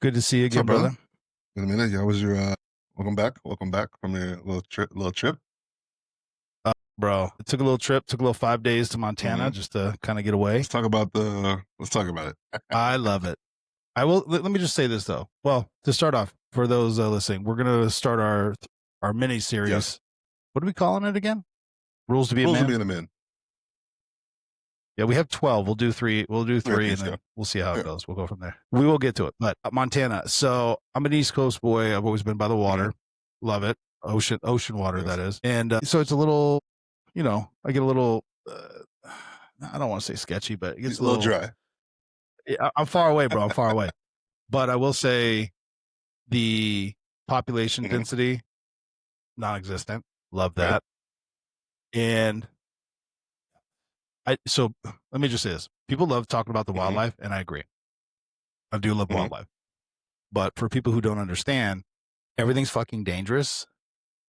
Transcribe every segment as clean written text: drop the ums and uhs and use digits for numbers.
Good to see you What's again, up, brother? brother. In a minute. How was your welcome back? Welcome back from your little trip. Bro, it took a little trip, took a little 5 days to Montana hmm just to kind of get away. Let's talk about it. I love it. I will, let me just say this though. Well, to start off, for those listening, we're going to start our mini Yes. series. What are we calling it again? Rules to be a Rules of man? being a man. Yeah, we have 12. We'll do three. We'll do Three three and apiece, yeah. then we'll see how it Yeah. goes. We'll go from there. We will get to it. But Montana. So I'm an East Coast boy. I've always been by the water. Love it. Ocean water, Yes. that is. And so it's a little, I get a little, I don't want to say sketchy, but it gets A little dry. I'm far away, bro. I'm far away. But I will say the population Mhm. density, non-existent. Love Right. that. And so let me just say this. People love talking about the Mhm. wildlife, and I agree. I do love Mhm. wildlife. But for people who don't understand, everything's fucking dangerous.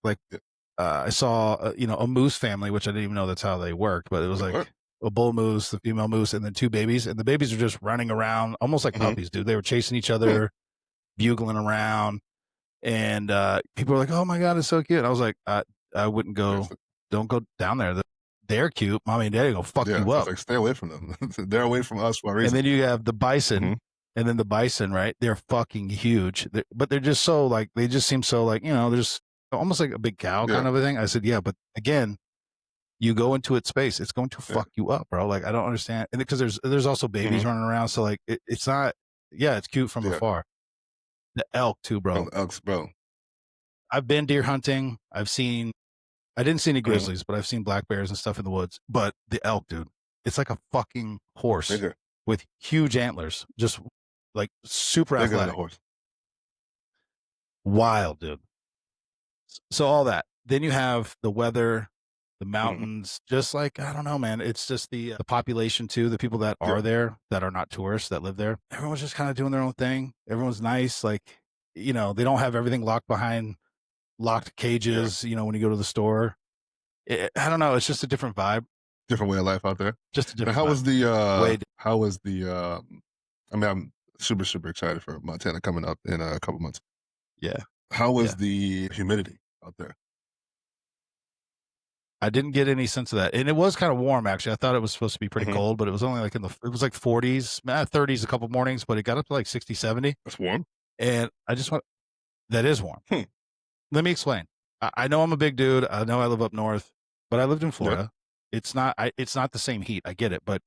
Like, Yeah. I saw, a moose family, which I didn't even know that's how they worked, but it was Wait, what? like a bull moose, the female moose, and then two babies. And the babies are just running around almost like Mhm. puppies, dude. They were chasing each other, bugling around. And people were like, "Oh my God, it's so cute." And I was like, I wouldn't go, Yes. don't go down there. They're cute. Mommy and daddy go fuck Yeah. you So up. it's like stay away from them. They're away from us for a And reason. then you have the bison, Mhm. and then the bison, right? They're fucking huge, but they're just so like, they just seem so like, they're just almost like a big cow Yeah. kind of a thing. I said, yeah, but again, you go into its space, it's going to Yeah. fuck you up, bro. Like, I don't understand. And because there's also babies Mhm. running around. So like, it's not, yeah, it's cute from Yeah. afar. The elk too, Bro, bro. the Elks, bro. I've been deer hunting. I didn't see any Mhm. grizzlies, but I've seen black bears and stuff in the woods. But the elk, dude, it's like a fucking horse Bigger. with huge antlers, just like super Bigger than a athletic. horse. Wild, dude. So all that. Then you have the weather, the Mhm. mountains, just like, I don't know, man. It's just the population too, the people that Yeah. are there that are not tourists that live there. Everyone's just kind of doing their own thing. Everyone's nice. Like, they don't have everything locked behind locked Yeah. cages, when you go to the store. I don't know. It's just a different vibe. Different way of life out there. Just a And different how vibe. was the Way how was the I mean, I'm super excited for Montana coming up in a couple months. Yeah. How was Yeah. the humidity out there? I didn't get any sense of that. And it was kind of warm, actually. I thought it was supposed to be pretty Mhm. cold, but it was only like it was like 40s, 30s a couple mornings, but it got up to like 60, 70. That's warm? And I just went, that is warm. Hmm. Let me explain. I know I'm a big dude. I know I live up north, but I lived in Yeah. Florida. It's not the same heat. I get it. But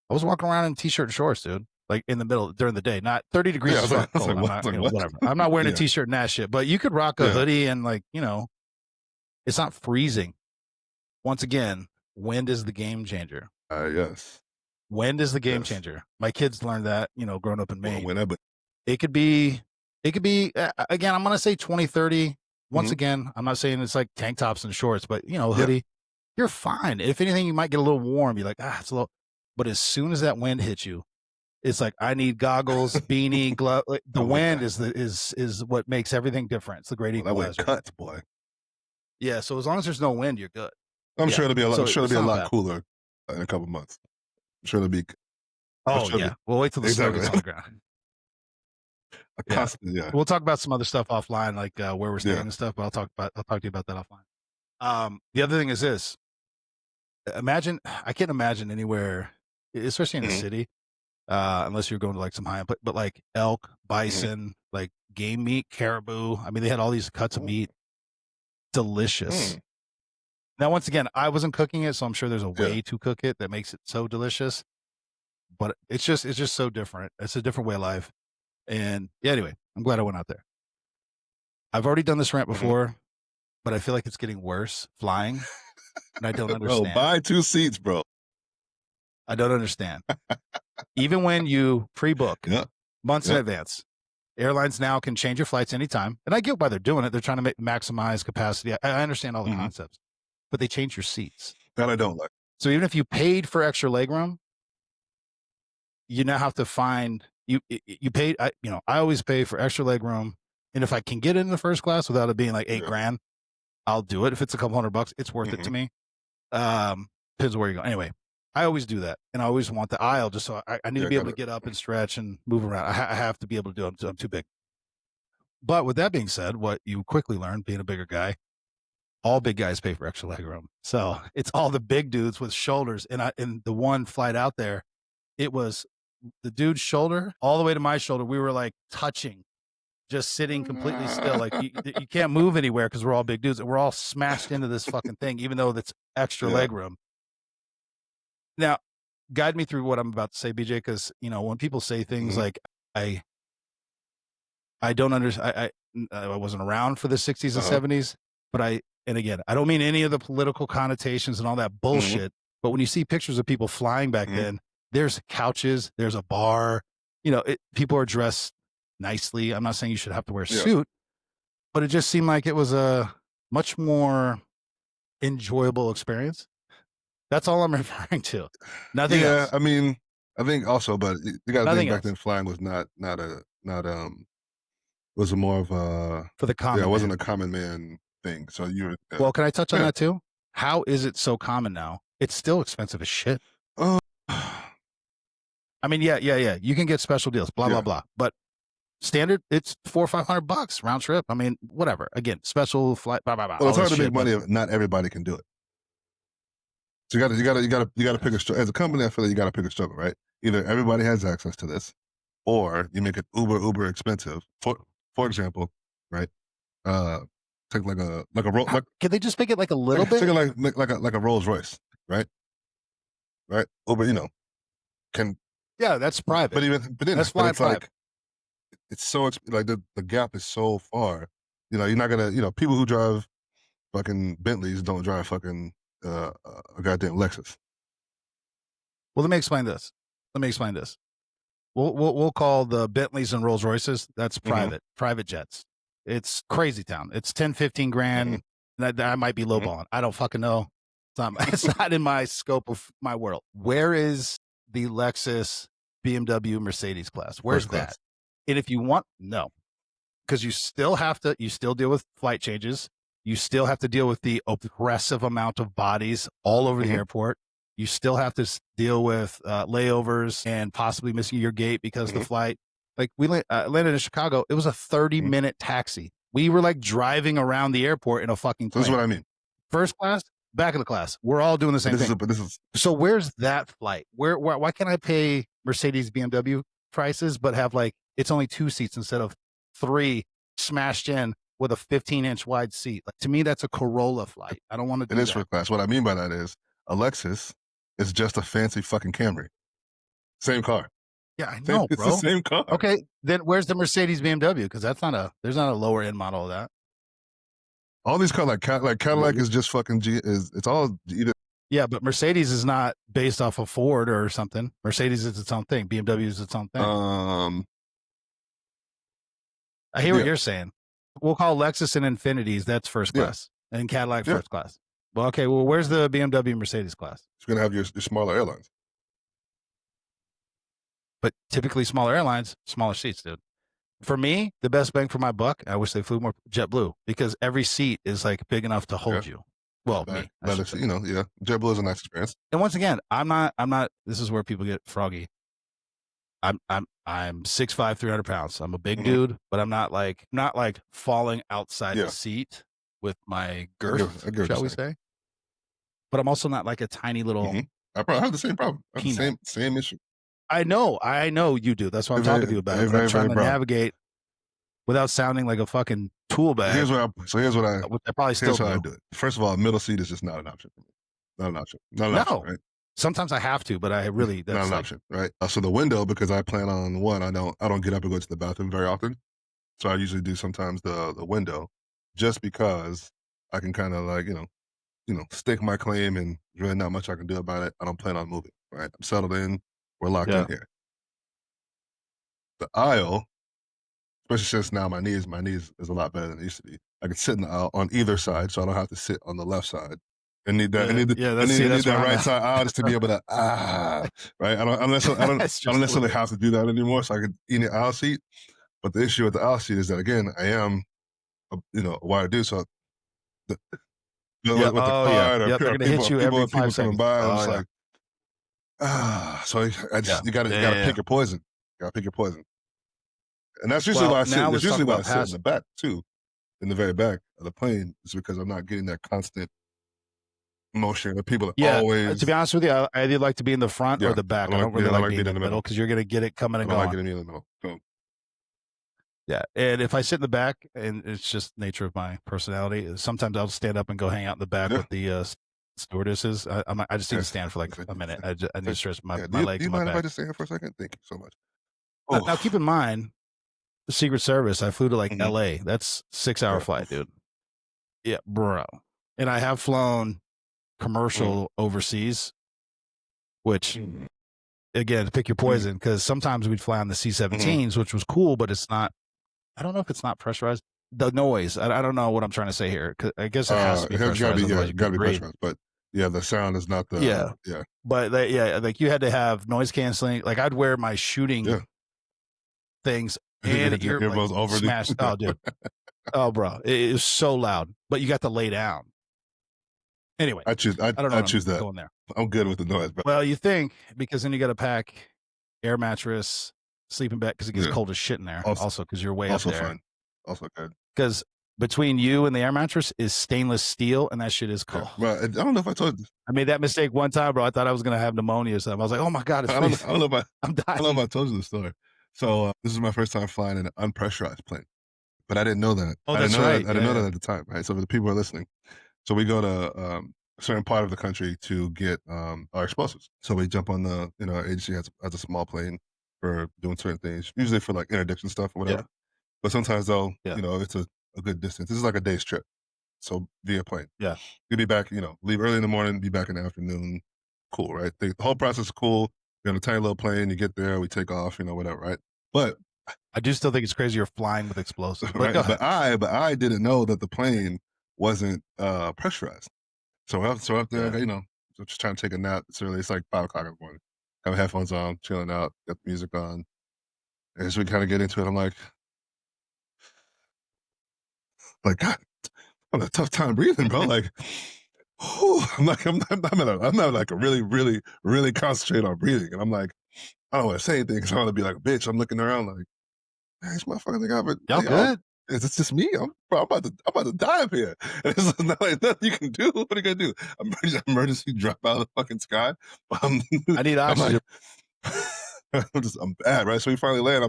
I was walking around in t-shirt and shorts, dude. Like in the middle during the day, not 30 degrees Yeah, I is was like fucking I was cold. like, I'm "What?" I not, was like, "What?" whatever. I'm not wearing a Yeah. t-shirt and that shit, but you could rock a Yeah. hoodie and like, it's not freezing. Once again, wind is the game changer. Yes. Wind is the game Yes. changer. My kids learned that, growing up in Well, Maine. whenever. It could be, again, I'm going to say 20, 30. Once Mhm. again, I'm not saying it's like tank tops and shorts, but, Yeah. hoodie, you're fine. If anything, you might get a little warm. You're like, it's a little, but as soon as that wind hits you, it's like, I need goggles, beanie, glove. Like, the That wind wind is what makes everything different. It's the great that wind equalizer. cuts, boy. Yeah. So as long as there's no wind, you're good. I'm Yeah. sure it'll be a lot So I'm sure it'll it's be a not lot bad. cooler in a couple months. I'm sure it'll be I'm Oh sure it'll yeah. We'll wait till the snow exactly. gets on the ground. A Yeah. constant yeah. We'll talk about some other stuff offline, like where we're staying Yeah. and stuff. But I'll talk to you about that offline. The other thing is this: I can't imagine anywhere, especially in the Mhm. city, unless you're going to like some high end, but like elk, Mhm. bison, like game meat, caribou. I mean, they had all these cuts of meat, delicious. Mm. Now, once again, I wasn't cooking it, so I'm sure there's a Yeah. way to cook it that makes it so delicious. But it's just so different. It's a different way of life. And yeah, anyway, I'm glad I went out there. I've already done this rant Mhm. before, but I feel like it's getting worse flying, and I don't Bro, understand. buy 2 seats, bro. I don't understand. Even when you pre-book Yep. months in Yep. advance, airlines now can change your flights anytime. And I get why they're doing it. They're trying to maximize capacity. I understand all the Mhm. concepts, but they change your seats. That I don't like. So even if you paid for extra legroom, you now have to find you paid. I always pay for extra legroom, and if I can get it in the first class without it being like eight Yeah. grand, I'll do it. If it's a couple $100, it's worth it to Mhm. me. Depends on where you go. Anyway, I always do that, and I always want the aisle just so I need Yeah, to I be able got to it. get up and stretch and move around. I have to be able to do it. I'm too big. But with that being said, what you quickly learn being a bigger guy, all big guys pay for extra leg room. So it's all the big dudes with shoulders. And the one flight out there, it was the dude's shoulder all the way to my shoulder. We were like touching, just sitting completely still. Like you can't move anywhere because we're all big dudes. And we're all smashed into this fucking thing, even though that's extra Yeah. leg room. Now, guide me through what I'm about to say, BJ, because when people say things Mhm. like I I don't understand. I wasn't around for the 60s and Uh-huh. 70s, but and again, I don't mean any of the political connotations and all that Mhm. bullshit. But when you see pictures of people flying back Mhm. then, there's couches, there's a bar, people are dressed nicely. I'm not saying you should have to wear a Yeah. suit, but it just seemed like it was a much more enjoyable experience. That's all I'm referring to. Nothing Yeah, else. I mean, I think also, but you gotta think Nothing back then else flying was was a more of a for the yeah, it common wasn't man. a common man thing. So you Well, can I touch on yeah. that too? How is it so common now? It's still expensive as shit. Uh, I mean, yeah. You can get special deals, blah blah yeah. blah. But standard, it's $400 or $500 round trip. I mean, whatever. Again, special flight, blah blah blah, Well, all it's this hard to make shit. But money if not everybody can do it. So you gotta pick a yes, struggle. As a company, I feel like you gotta pick a struggle, right? Either everybody has access to this, or you make it uber expensive. For example, right? Uh, take like a how, can they just make it like a little take bit? it like a Rolls Royce, right? Right? Uber, can Yeah, that's private. That's but flying it's like private. it's so like the gap is so far. You're not gonna people who drive fucking Bentleys don't drive fucking a goddamn Lexus. Well, Let me explain this. We'll call the Bentleys and Rolls Royces. That's Mm-hmm. private jets. It's crazy town. It's 10, 15 Mm-hmm. grand. That I might be Mm-hmm. lowballing. I don't fucking know. It's not in my scope of my world. Where is the Lexus, BMW, Mercedes class? First Where's that? class. And if you want, no, because you still deal with flight changes. You still have to deal with the oppressive amount of bodies all over the Mm-hmm. airport. You still have to deal with layovers and possibly missing your gate because the Mm-hmm. flight. Like we landed in Chicago, it was a 30-minute taxi. We were like driving around the airport in a fucking So this is plane. what I mean. First class, back of the class. We're all doing the same thing. But this is So where's that flight? Why can't I pay Mercedes BMW prices but have like it's only 2 seats instead of 3 smashed in with a 15-inch wide seat? Like, to me, that's a Corolla flight. I don't want to it do is that. first class. What I mean by that is a Lexus is just a fancy fucking Camry. Same car. Yeah, I Same, know, it's the bro. same car. Okay, then where's the Mercedes BMW? Because there's not a lower end model of that. All these cars like Cadillac Well, is just fucking it's all either yeah, but Mercedes is not based off of Ford or something. Mercedes is its own thing. BMW is its own thing. um I hear what yeah, you're saying. We'll call Lexus and Infinities, that's first yeah, class, and Cadillac yeah. first class. Well, okay, well, where's the BMW Mercedes class? You're gonna have your smaller airlines. But typically smaller airlines, smaller seats, dude. For me, the best bang for my buck, I wish they flew more JetBlue because every seat is like big enough to Yeah. hold you. Well, Back, me, I leather, should say. yeah. JetBlue is a nice experience. And once again, I'm not, this is where people get froggy. I'm 6'5", 300 pounds. I'm a big Mm-hmm. dude, but not like falling outside the Yeah, seat with my I girth, get what you're shall we saying. say? But I'm also not like a tiny little Mm-hmm. I probably have the same problem. I have the peanut. same issue. I know you do. That's what I'm talking to Very, you about. very, But I'm very, very trying to broad. navigate without sounding like a fucking tool bag, which I probably still here's how I do. do it. First of all, a middle seat is just not an option for me. Not an option. Not an option, No, right? sometimes I have to, but I really Not that's an like option, right? So the window, because I plan on one, I don't get up and go to the bathroom very often. So I usually do sometimes the window, just because I can kind of like stake my claim, and really not much I can do about it. I don't plan on moving. Right, I'm settled in. We're locked in yeah. here. The aisle, especially since now my knees is a lot better than it used to be. I can sit in the aisle on either side, so I don't have to sit on the left side. I need that. Yeah. I need That's where that I'm right at. side aisle just to be able to right. It's I don't just what necessarily it have is. to do that anymore. So I could eat the aisle seat. But the issue with the aisle seat is that again, I am a wider dude, so Yeah. with the Oh yeah. card Yep. They're gonna hit you every five coming seconds. by, and I'm Oh just yeah. like So I Yeah. just you gotta Yeah. pick your poison. You gotta pick your poison. And that's usually Well, why I sit now that's let's talk usually why I about sit in the pass. back too, in the very back of the plane, is because I'm not getting that constant motion where people are Yeah, to be always honest with you, I either like to be in the front or yeah, the I back. I don't like don't yeah, really I don't like like being being in in the the middle middle. because you're gonna get it coming I and don't like going. getting in the middle. So Yeah, and if I sit in the back, and it's just nature of my personality, sometimes I'll stand up and go hang out in the back yeah. with the stewardesses. I just need to Hey, stand for like say a minute. say I need say to stretch my yeah, my do legs you and my mind if I back. just stay here for a second? Thank you so much. Now, Oh, keep in mind, the Secret Service. I flew to like mhm, L.A. That's 6 hour yeah, flight, oof, dude. Yeah, bro. And I have flown mm, commercial overseas, which mhm, again, pick your mhm, poison because sometimes we'd fly on the mhm. C-17s, which was cool, but it's not. I don't know if it's not pressurized. The noise. I don't know what I'm trying to say here. 'Cause I guess it has to be It has gotta be pressurized, yeah, otherwise it you gotta couldn't be breathe. pressurized, but yeah, the sound is not Yeah, the yeah, but yeah, like you had to have noise canceling. Like I'd wear my yeah. shooting things and Your like earphones over the smash. Oh, dude. Oh, bro, it is so loud. But you got to lay down. Anyway, I don't know I what I'm choose that. going there. I'm good with the noise, but Well, you think because then you got to pack air mattress, sleeping bag because it gets yeah, cold as shit in there. also Also, because you're way up also there. fun. Also good. Because between you and the air mattress is stainless steel, and that shit is Yeah, cold. but I don't know if I told you I made that mistake one time, bro. I thought I was gonna have pneumonia or something. I was like, "Oh my god, it's freezing. I don't know if I'm I don't know dying." if I told you the story. So, this is my first time flying in an unpressurized plane, but I didn't know that. Oh, that's right. I didn't Yeah, know yeah, that at the time, right? So for the people who are listening, so we go to, a certain part of the country to get, our explosives. So we jump on the our agency has a small plane for doing certain things, usually for, like, interdiction stuff or yeah, whatever. But sometimes, though, yeah, it's a good distance. This is like a day's trip, so via plane. yeah. You'll be back, leave early in the morning, be back in the afternoon. Cool, right? The whole process is cool. You're on a tiny little plane, you get there, we take off, whatever, right? But I do still think it's crazy you're flying with explosives. But go right, ahead. I didn't know that the plane wasn't pressurized. So up there, I Yeah, got, so just trying to take a nap. It's early, it's like 5 o'clock in the morning. Have headphones on, chilling out, got the music on. And as we kind of get into it, I'm like, God, I'm having a tough time breathing, bro. Like, whew, I'm not like a really, really, really concentrate on breathing. And I'm like, I don't want to say anything because I want to be like a bitch. I'm looking around like, man, this motherfucker got it. y'all Y'all, good? is this just me? I'm about to die up here. And it's not like nothing you can do. What are you gonna do? Emergency drop out of the fucking sky? I'm, I need I'm like, oxygen. I'm bad, right? So we finally land.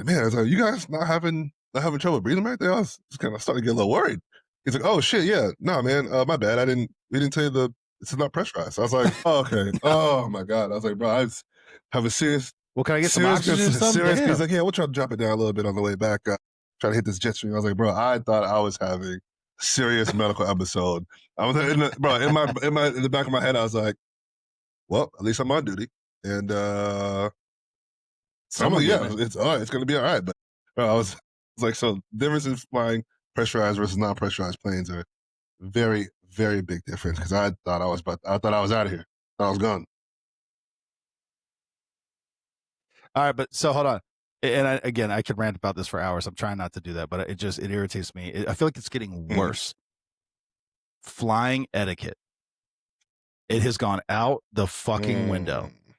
Man, I was like, you guys not having trouble breathing back there? I was just kind of starting to get a little worried. He's like, oh shit, yeah, no, man, my bad. We didn't tell you this is not pressurized. I was like, oh, okay. Oh my god. I was like, bro, I have a Well, can I get some serious, oxygen or something? serious. He's Damn. like, yeah, we'll try to drop it down a little bit on the way back. Try to hit this jet stream. I was like, bro, I thought I was having a serious medical episode. I was bro, in the back of my head, I was like, well, at least I'm on duty. And I'm Someone like, yeah, getting it. it's all right. It's gonna be all right. But I was like, so difference in flying pressurized versus non-pressurized planes are very, very big difference. Because I thought I was out of here. I was gone. All right, but so hold on. And again, I could rant about this for hours. I'm trying not to do that, but it irritates me. I feel like it's getting Mhm. worse. Flying etiquette. It has gone out the fucking window. Mm.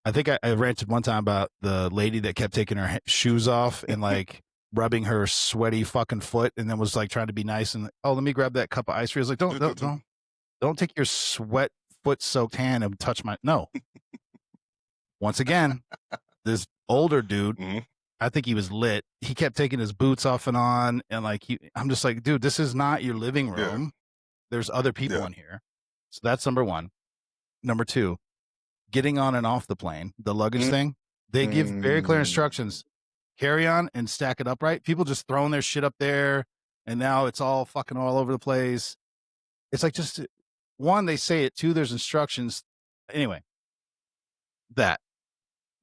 I think I ranted one time about the lady that kept taking her shoes off and like rubbing her sweaty fucking foot, and then was like trying to be nice and oh, let me grab that cup of ice for you. I was like, don't take your sweat foot soaked hand and touch my no. Once again, this older dude, Mhm. I think he was lit. He kept taking his boots off and on, and like I'm just like, dude, this is not your living Yeah, room. There's other people yeah. in here. So that's number one. Number two, getting on and off the plane, the luggage Mm, thing, they give very clear mm. instructions. Carry on and stack it upright. People just throwing their shit up there, and now it's all fucking all over the place. It's like just one, they say it. Two, there's instructions. Anyway, that.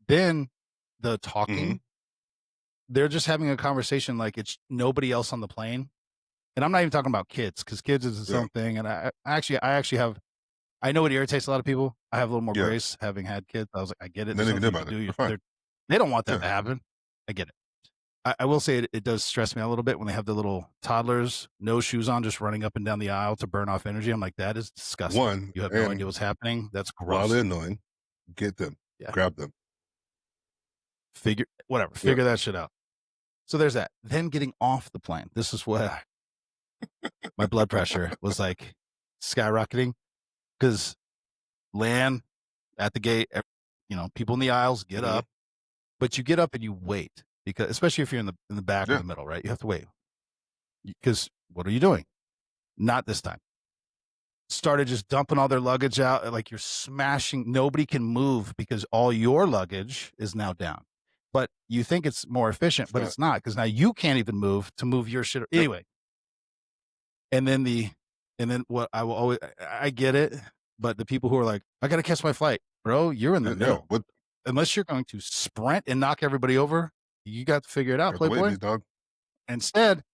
Then the Mhm. talking, they're just having a conversation like it's nobody else on the plane. And I'm not even talking about kids because kids is its Yeah, own thing. And I actually have, I know it irritates a lot of people. I have a little more yeah. grace having had kids. I was like, I get it. Nothing There's you can do nothing you can about it. do. They're fine. They don't want that Yeah. to happen. I get it. I will say it does stress me out a little bit when they have the little toddlers, no shoes on, just running up and down the aisle to burn off energy. I'm like, that is disgusting. One, You have no idea and what's happening. That's while they're gross. annoying, get them, Yeah. grab them. Yeah. Figure that shit out. So there's that. Then getting off the plane. This is what my blood pressure was like skyrocketing because land at the gate, people in the aisles get Mhm. up, but you get up and you wait because, especially if you're in the back or Yeah. the middle, right? You have to wait because what are you doing? Not this time. Started just dumping all their luggage out. Like you're smashing. Nobody can move because all your luggage is now down. But you think it's more efficient, It's but not. it's not because now you can't even move to move your shit. Yep. Anyway, and then what I will always, I get it, but the people who are like, I got to catch my flight, bro, you're in the Yeah. middle. What? Unless you're going to sprint and knock everybody over, you got to figure it out, Got the wait, Playboy. big dog. Instead,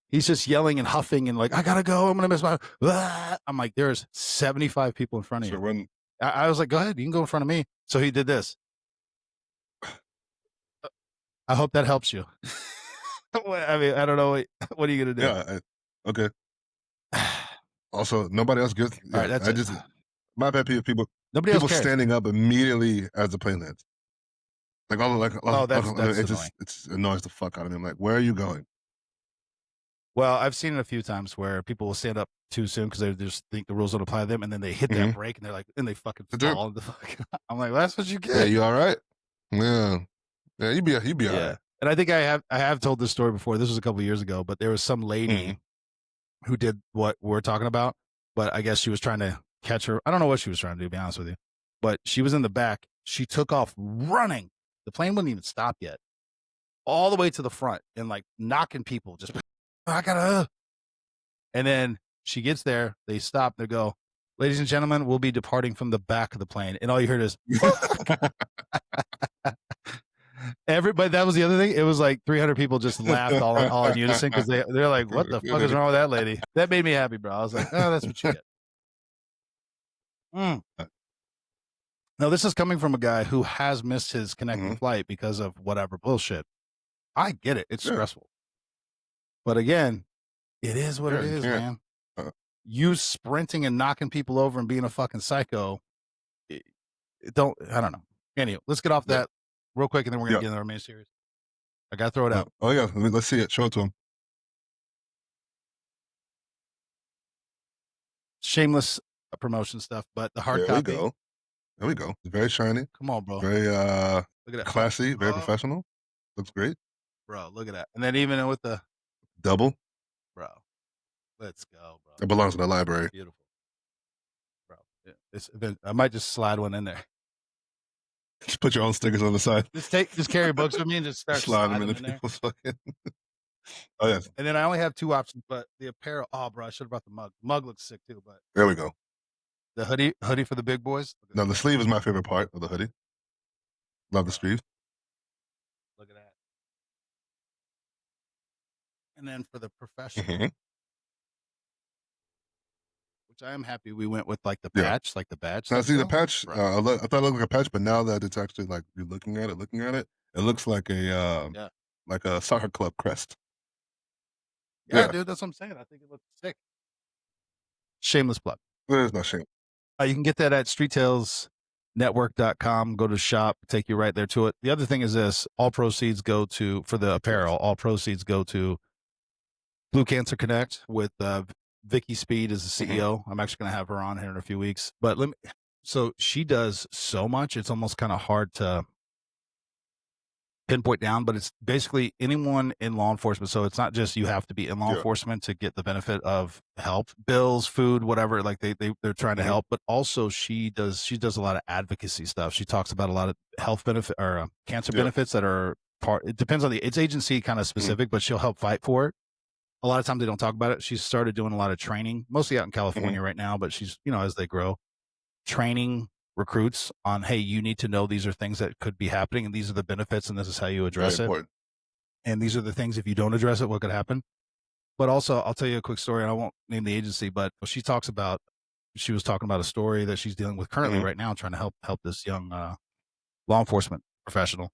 he's just yelling and huffing and like, I gotta go. I'm gonna miss my. Ah. I'm like, there's 75 people in front of So you. when I was like, go ahead, you can go in front of me. So he did this. I hope that helps you. I mean, I don't know. What are you gonna do? yeah, okay. Also, nobody else gets. All Yeah, right, that's I it. just my pet peeve people Nobody else people cares. standing up immediately as the plane lands. Like Oh, that's it annoying. just annoys the fuck out of me. I'm like, where are you going? Well, I've seen it a few times where people will stand up too soon because they just think the rules don't apply to them, and then they hit that Mhm. brake and they're like, and they fucking The drip. fall. And the fuck. I'm like, that's what you Yeah, get. you all right? Yeah, yeah. You be all Yeah. right. And I think I have told this story before. This was a couple years ago, but there was some lady Mhm. who did what we're talking about, but I guess she was trying to catch her. I don't know what she was trying to do, to be honest with you. But she was in the back. She took off running. The plane wouldn't even stop yet. All the way to the front and like knocking people. Just I gotta. And then she gets there. They stop. They go, ladies and gentlemen, we'll be departing from the back of the plane. And all you heard is everybody. That was the other thing. It was like 300 people just laughed all in unison because they're like, "What the fuck is wrong with that lady?" That made me happy, bro. I was like, "Oh, that's what you get." Mm. No, this is coming from a guy who has missed his connecting Mhm. flight because of whatever bullshit. I get it. It's Yeah, stressful. But again, it is what yeah. it You is, can't. man. Uh, You sprinting and knocking people over and being a fucking psycho. Don't, I don't know. Anyway, let's get off yeah, that real quick and then we're going to yeah. get into our main series. I got to throw it out. Oh yeah. Let's see it. Show it to him. Shameless promotion stuff, but the hard There we copy. go. There we go. It's very shiny. Come on, bro. Very Look at that. classy. Very Oh, professional. Looks great. bro, look at that. And then even with the, Double. bro, let's go, bro. It belongs to the library. Beautiful, bro. I might just slide one in there. Just put your own stickers on the side. Just carry books with me and just start Slide them sliding into in there. people's fucking. Oh yes. And then I only have two options, but the apparel. Oh, bro, I should have brought the mug. Mug looks sick too, but There we go. the hoodie for the big boys. Now the sleeve is my favorite part of the hoodie. Love the Bro, sleeves. look at that. And then for the professional, Mhm. which I am happy we went with like the Yeah. patch, like the badge. Now Stuff see the still. patch. Bro, I thought it looked like a patch, but now that it's actually like you're looking at it, it looks yeah. like a soccer club crest. Yeah, Yeah, dude, that's what I'm saying. I think it looks sick. Shameless plug. there's no shame. You can get that at streettailsnetwork.com. Go to shop, take you right there to it. The other thing is this: all proceeds go to for the apparel. Yes. All proceeds go to Blue Cancer Connect with Vicky Speed is the Mhm. CEO. I'm actually going to have her on here in a few weeks. But so she does so much; it's almost kind of hard to pinpoint down. But it's basically anyone in law enforcement. So it's not just you have to be in law Yeah. enforcement to get the benefit of help, bills, food, whatever. Like they're trying to Mhm. help. But also she does a lot of advocacy stuff. She talks about a lot of health benefit or cancer Yeah. benefits that are part. It depends on it's agency kind of specific, but she'll help fight for it. A lot of times they don't talk about it. She's started doing a lot of training, mostly out in California right now, but she's, as they grow, training recruits on, hey, you need to know these are things that could be happening and these are the benefits and this is how you Very address it. important. And these are the things, if you don't address it, what could happen. But also, I'll tell you a quick story, and I won't name the agency, but she was talking about a story that she's dealing with currently Mhm. right now, trying to help this young law enforcement professional.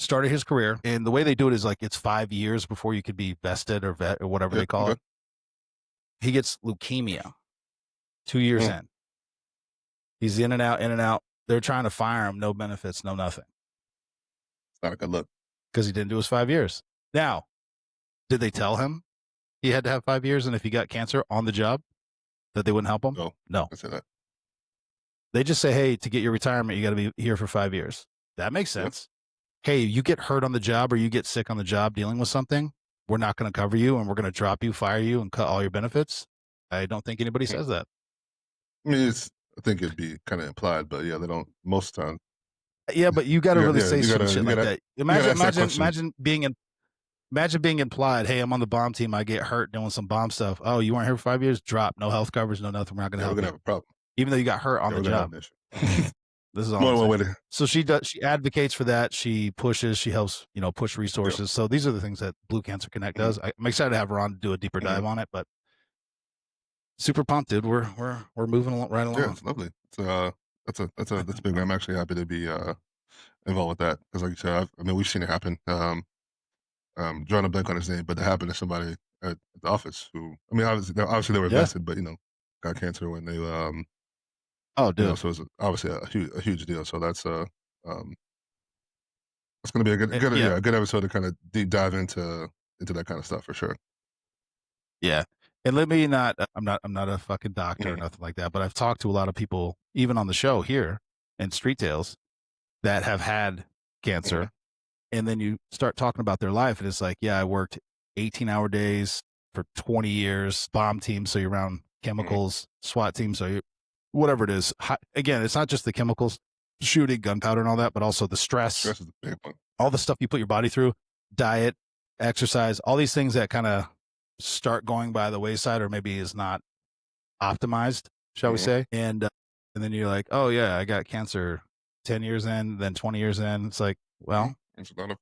started his career, and the way they do it is like it's 5 years before you could be vested or vet or whatever Yeah. they call Okay. it. He gets leukemia 2 years Mm, in. He's in and out, in and out. They're trying to fire him, no benefits, no nothing, it's not a good look. because he didn't do his 5 years. Now, did they tell him he had to have 5 years, and if he got cancer on the job, that they wouldn't help him? So No. I say that. They just say, hey, to get your retirement, you got to be here for 5 years. That makes Yeah. sense. Hey, you get hurt on the job or you get sick on the job dealing with something, we're not going to cover you and we're going to drop you, fire you, and cut all your benefits. I don't think anybody Mhm. says that. I mean, I think it'd be kind of implied, but yeah, they don't most of the time. Yeah, but you got to You got, really yeah, say some shit you like gotta that. you gotta Imagine, ask that imagine, question. imagine being implied. Hey, I'm on the bomb team. I get hurt doing some bomb stuff. Oh, you weren't here for 5 years? Drop. No health coverage. No nothing. We're not going to Yeah, we're help gonna you, have a problem. even though you got hurt on Yeah, the we're gonna have job. an issue. This is all More I'm than one saying. way to. So she does. She advocates for that. She pushes. She helps. Push Yeah. resources. So these are the things that Blue Cancer Connect Mhm, does. I'm excited to have Ron do a deeper mhm. dive on it, but super pumped, dude. We're moving right Yeah, along. it's lovely. It's that's big. I'm actually happy to be involved with that because, like you said, I mean, we've seen it happen. Drawing a blank on his name, but it happened to somebody at the office who, I mean, obviously they were Yeah. vested, but got cancer when they, Oh, dude. so it's obviously a huge deal. So um, that's going to be a good, Yeah. yeah, a good episode to kind of deep dive into that kind of stuff for sure. Yeah. And let me not. I'm not a fucking doctor or Mhm, nothing like that. But I've talked to a lot of people, even on the show here and Street Tales, that have had mhm, cancer, and then you start talking about their life, and it's like, yeah, I worked 18-hour days for 20 years, bomb team, so you're around mhm. chemicals, SWAT team, so you, whatever it is. Again, it's not just the chemicals, shooting, gunpowder, and all that, but also the stress, Stress is the big one. all the stuff you put your body through, diet, exercise, all these things that kind of start going by the wayside, or maybe is not optimized, shall we Mhm, say? And then you're like, oh yeah, I got cancer 10 years in, then 20 years in. It's like, mhm. well, It's a lot of,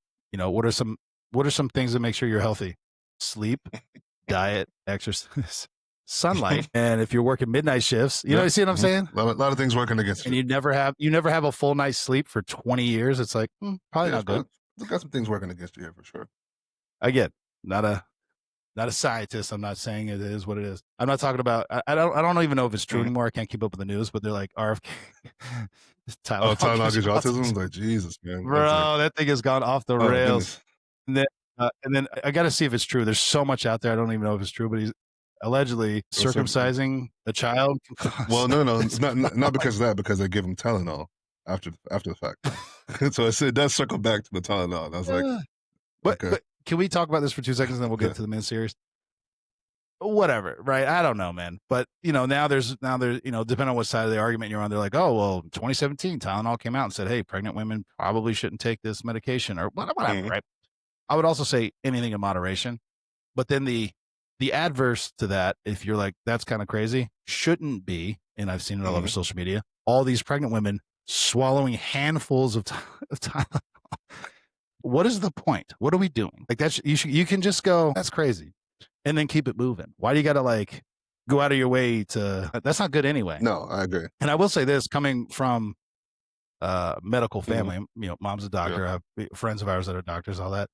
what are some things that make sure you're healthy? Sleep, diet, exercise, sunlight, and if you're working midnight shifts, yeah, you see what I'm saying? lot of things working against And you. you never have a full night's sleep for 20 years. It's like, probably Yeah, not good. it's got some things working against you here for sure. Again, not a not a scientist. I'm not saying it is what it is. I'm not talking about. I don't even know if it's true Mhm. anymore. I can't keep up with the news, but they're like RFK. Oh, Tylenol Tylenol gives you gives you autism? autism. Like, Jesus, man. I was like, Bro, that thing has gone off the oh my rails. goodness. And then I got to see if it's true. There's so much out there. I don't even know if it's true, but he's allegedly It was some circumcising a child can cause well, no, this not because of that, because they give him Tylenol after the fact. So it does circle back to the Tylenol, and I was like, Uh, but "Okay." but can we talk about this for 2 seconds and then we'll Yeah. get to the main series? Whatever, right? I don't know, man. But now there's depending on what side of the argument you're on, they're like, oh well, 2017, Tylenol came out and said, hey, pregnant women probably shouldn't take this medication or whatever, Mhm, right? I would also say anything in moderation. But then the adverse to that, if you're like, that's kind of crazy, shouldn't be, and I've seen it all over mhm. social media, all these pregnant women swallowing handfuls of, of Tylenol. What is the point? What are we doing? Like you can just go, that's crazy, and then keep it moving. Why do you got to like go out of your way to? That's not good anyway. No, I agree. And I will say this, coming from medical Mhm. family, mom's a Yeah, doctor, I have friends of ours that are doctors, all that.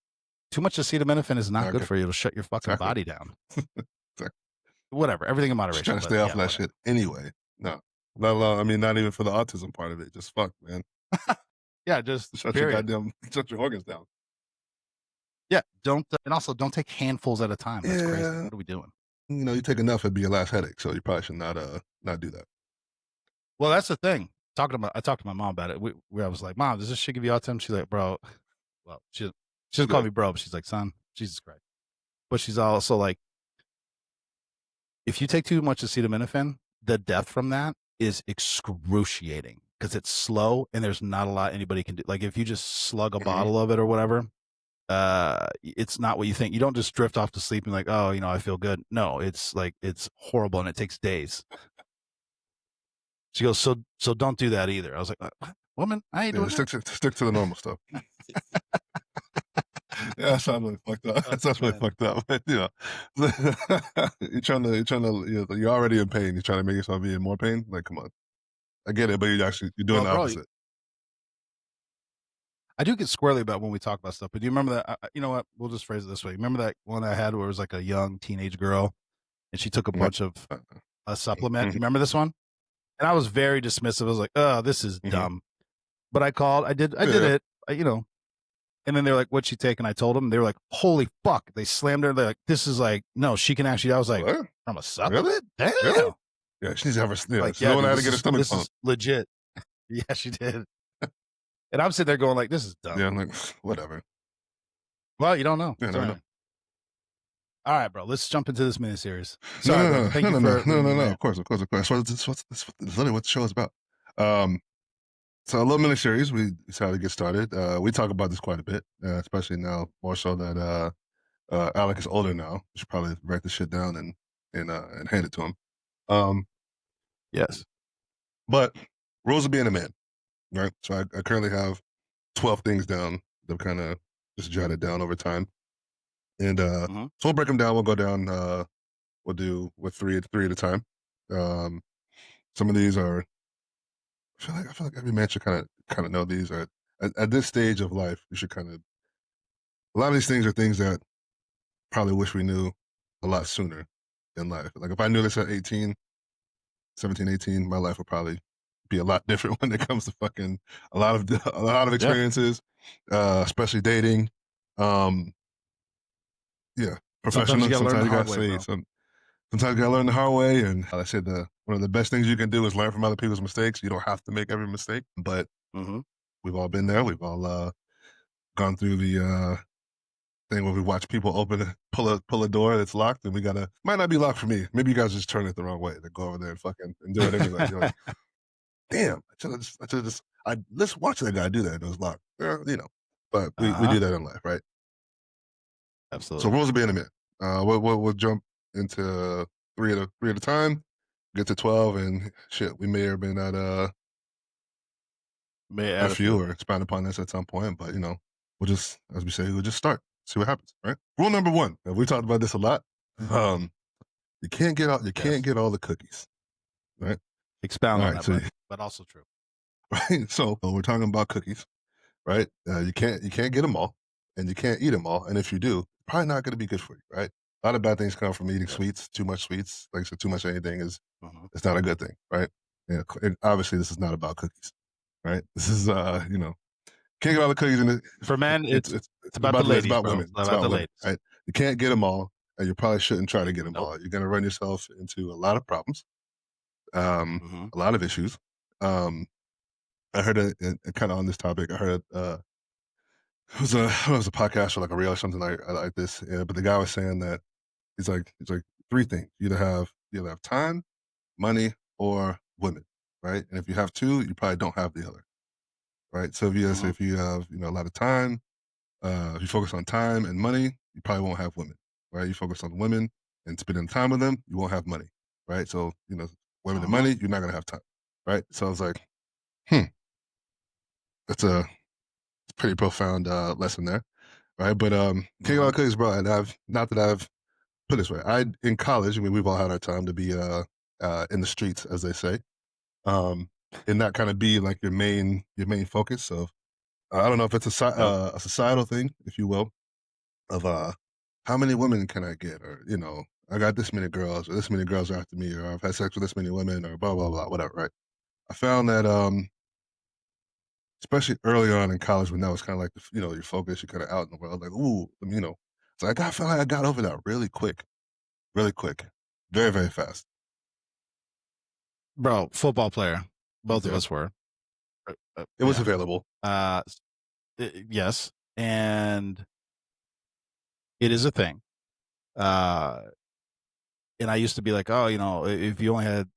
Too much acetaminophen is I not good agree. for you. It'll shut your fucking Exactly. body down. Exactly. Whatever, everything in Just trying moderation. to But stay off yeah, of that whatever. shit anyway. No. Not alone, I mean, not even for the autism part of it. Just fuck, man. Yeah, just Shut your period. goddamn shut your organs down. Yeah, don't and also don't take handfuls at a time. That's crazy. Yeah. What are we doing? You take enough, it'd be your last headache, so you probably should not do that. Well, that's the thing. I talked to my mom about it. I was like, Mom, does this shit give you autism? She's like, Bro. Well, she doesn't call Yeah. me bro, but she's like, Son, Jesus Christ. But she's also like, if you take too much acetaminophen, the death from that is excruciating because it's slow and there's not a lot anybody can do. Like if you just slug a Mhm. bottle of it or whatever, it's not what you think. You don't just drift off to sleep and like, oh, I feel good. No, it's like it's horrible and it takes days. She goes, so don't do that either. I was like, what? Woman, I ain't Yeah, doing that. stick to the normal stuff. Yeah, that sounds really fucked up. That Oh sounds really man. fucked up. But, you're already in pain. You're trying to make yourself be in more pain. Like, come on. I get it, but you're doing Well, the bro, opposite. I do get squirrely about when we talk about stuff, but do you remember that? You know what? We'll just phrase it this way. Remember that one I had where it was like a young teenage girl and she took a Yeah. bunch of Uh, a supplement. You mhm, remember this one? And I was very dismissive. I was like, "Oh, this is mhm. dumb." But I called. I did Yeah. it. And then they're like, "What'd she take?" And I told them. They were like, "Holy fuck!" They slammed her. They're like, "This is like, no, she can actually." I was like, What? "From a Really? supplement? Really? Damn!" Yeah, she needs to have her yeah, Like, she's the yeah, one that dude, had to get her stomach this pumped. is legit. Yeah, she did. And I'm sitting there going like, "This is Yeah, dumb." I'm like, whatever. Well, you don't know. Yeah, never know. Sorry. All right, bro. Let's jump into this miniseries. No, Sorry, no, brother. no, Thank no, you no, no, for no, letting me no, no. rant. Of course, of course, of course. Well, that's literally what the show is about. Um, so a little mini series. We decided to get started. We talk about this quite a bit, especially now more so that Alec is older now. We should probably write this shit down and hand it to him. Um, Yes. but rules of being a man, right? So I currently have 12 things down that kind of just jotted down over time, and Mhm. so we'll break them down. We'll go down. We'll do with three at a time. Um, some of these are I feel like every man should kind of know these. At this stage of life, you should kind of a lot of these things are things that probably wish we knew a lot sooner in life. Like if I knew this at 18, 17, 18, my life would probably be a lot different when it comes to fucking a lot of Yeah. experiences, especially dating. Um, yeah, Sometimes you professional. gotta learn Sometimes the you hard gotta way, say bro. some. Sometimes you gotta learn the hard way. And like I said, the one of the best things you can do is learn from other people's mistakes. You don't have to make every mistake, but Mhm. we've all been there. We've all gone through the thing where we watch people pull a door that's locked, and we gotta might not be locked for me. Maybe you guys just turn it the wrong way. They go over there and fucking and do it anyway. You're like, damn, I should have just I let's watch that guy do that. It was locked. But we Uh-huh. do that in life, right? So Absolutely. rules of being a man. We'll jump into three at a time. Get to 12, and shit, we may or may not May a add a few few. or expand upon this at some point, but we'll just, as we say, we'll just start, see what happens, right? Rule number one, and we talked about this a lot. Um, you can't Yes. get all the cookies, right? Expound All on right, that, so brother, but also true. right, so we're talking about cookies, right? You can't get them all, and you can't eat them all, and if you do, probably not going to be good for you, right? A lot of bad things come from eating Yes. sweets. Too much sweets, like I said, too much anything is Mhm. it's not a good thing, right? Yeah, and obviously this is not about cookies, right? This is can't get all the cookies in it. For men, it's about the It's ladies, about bro. women. It's It's about about the women, ladies. right? You can't get them all, and you probably shouldn't try to get them Nope. all. You're gonna run yourself into a lot of problems, Mhm. a lot of issues. Um, I heard kind of on this topic. I heard it was a podcast or like a reel or something like this. Yeah, but the guy was saying that he's like three things. You either have time, money, or women, right? And if you have two, you probably don't have the other, right? So Mhm. if you have a lot of time. If you focus on time and money, you probably won't have women, right? You focus on women and spending time with them, you won't have money, right? So, women and Mhm. money, you're not gonna have time, right? So I was like, hmm, that's a pretty profound lesson there, right? But king of all Mhm. cookies, bro. And I've not that I've put it this way. I in college, I mean, we've all had our time to be in the streets, as they say, um, and that kind of be like your main focus of. I don't know if it's Yep. a societal thing, if you will, of how many women can I get, or I got this many girls, or this many girls are after me, or I've had sex with this many women, or blah blah blah, whatever. Right? I found that especially early on in college when that was kind of like your focus, you're kind of out in the world, like So I felt like I got over that really quick, very very fast. Bro, football player. Both of Yeah, us were. it was Yeah. available. S yes, and it is a thing. Uh, and I used to be like, "Oh, if you only had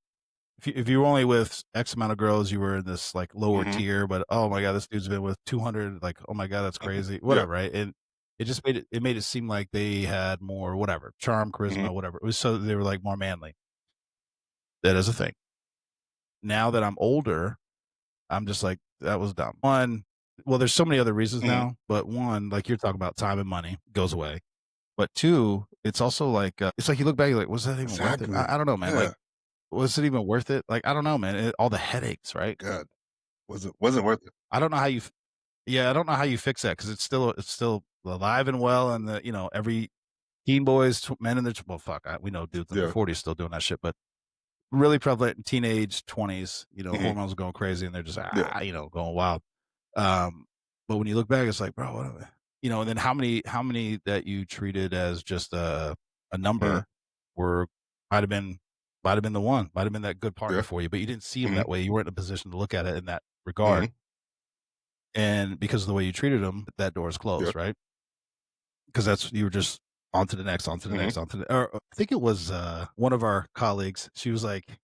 if you were only with X amount of girls, you were in this, like, lower Hmm. tier, but, oh my god, this dude's been with 200, like, oh my god, that's crazy." Yeah. Whatever, right? And it just made it seem like they had more whatever, charm, Hmm. charisma, whatever. It was so they were, like, more manly. That is a thing. Now that I'm older, I'm just like, "That was dumb." There's so many other reasons Hmm. now, but one, like you're talking about time and money goes away. But two, it's also like, it's like you look back, you're like, "Was that even worth it?" Exactly. I don't know, man, like, Yeah. was it even worth it? Like, I don't know, man, all the headaches, right? God, wasn't worth it. I don't know how you Yeah, I don't know how you fix that because it's still alive and well, and every teen boys, men in their well, fuck, we know dudes in their Yeah. 40s still doing that shit, but really prevalent in teenage 20s. Mhm. Hormones are going crazy, and they're just Yeah. going wild. Um, but when you look back, it's like, bro, and then how many that you treated as just a Mhm. number were might have been might have been the one, might have been that good partner Yeah. for you, but you didn't see him Mhm. that way. You weren't in a position to look at it in that regard. Mhm. And because of the way you treated him, that door is Yeah. closed, right? Because that's you were just on to the next, on to the Mhm. next, on to the or I think it was, one of our colleagues, she was like,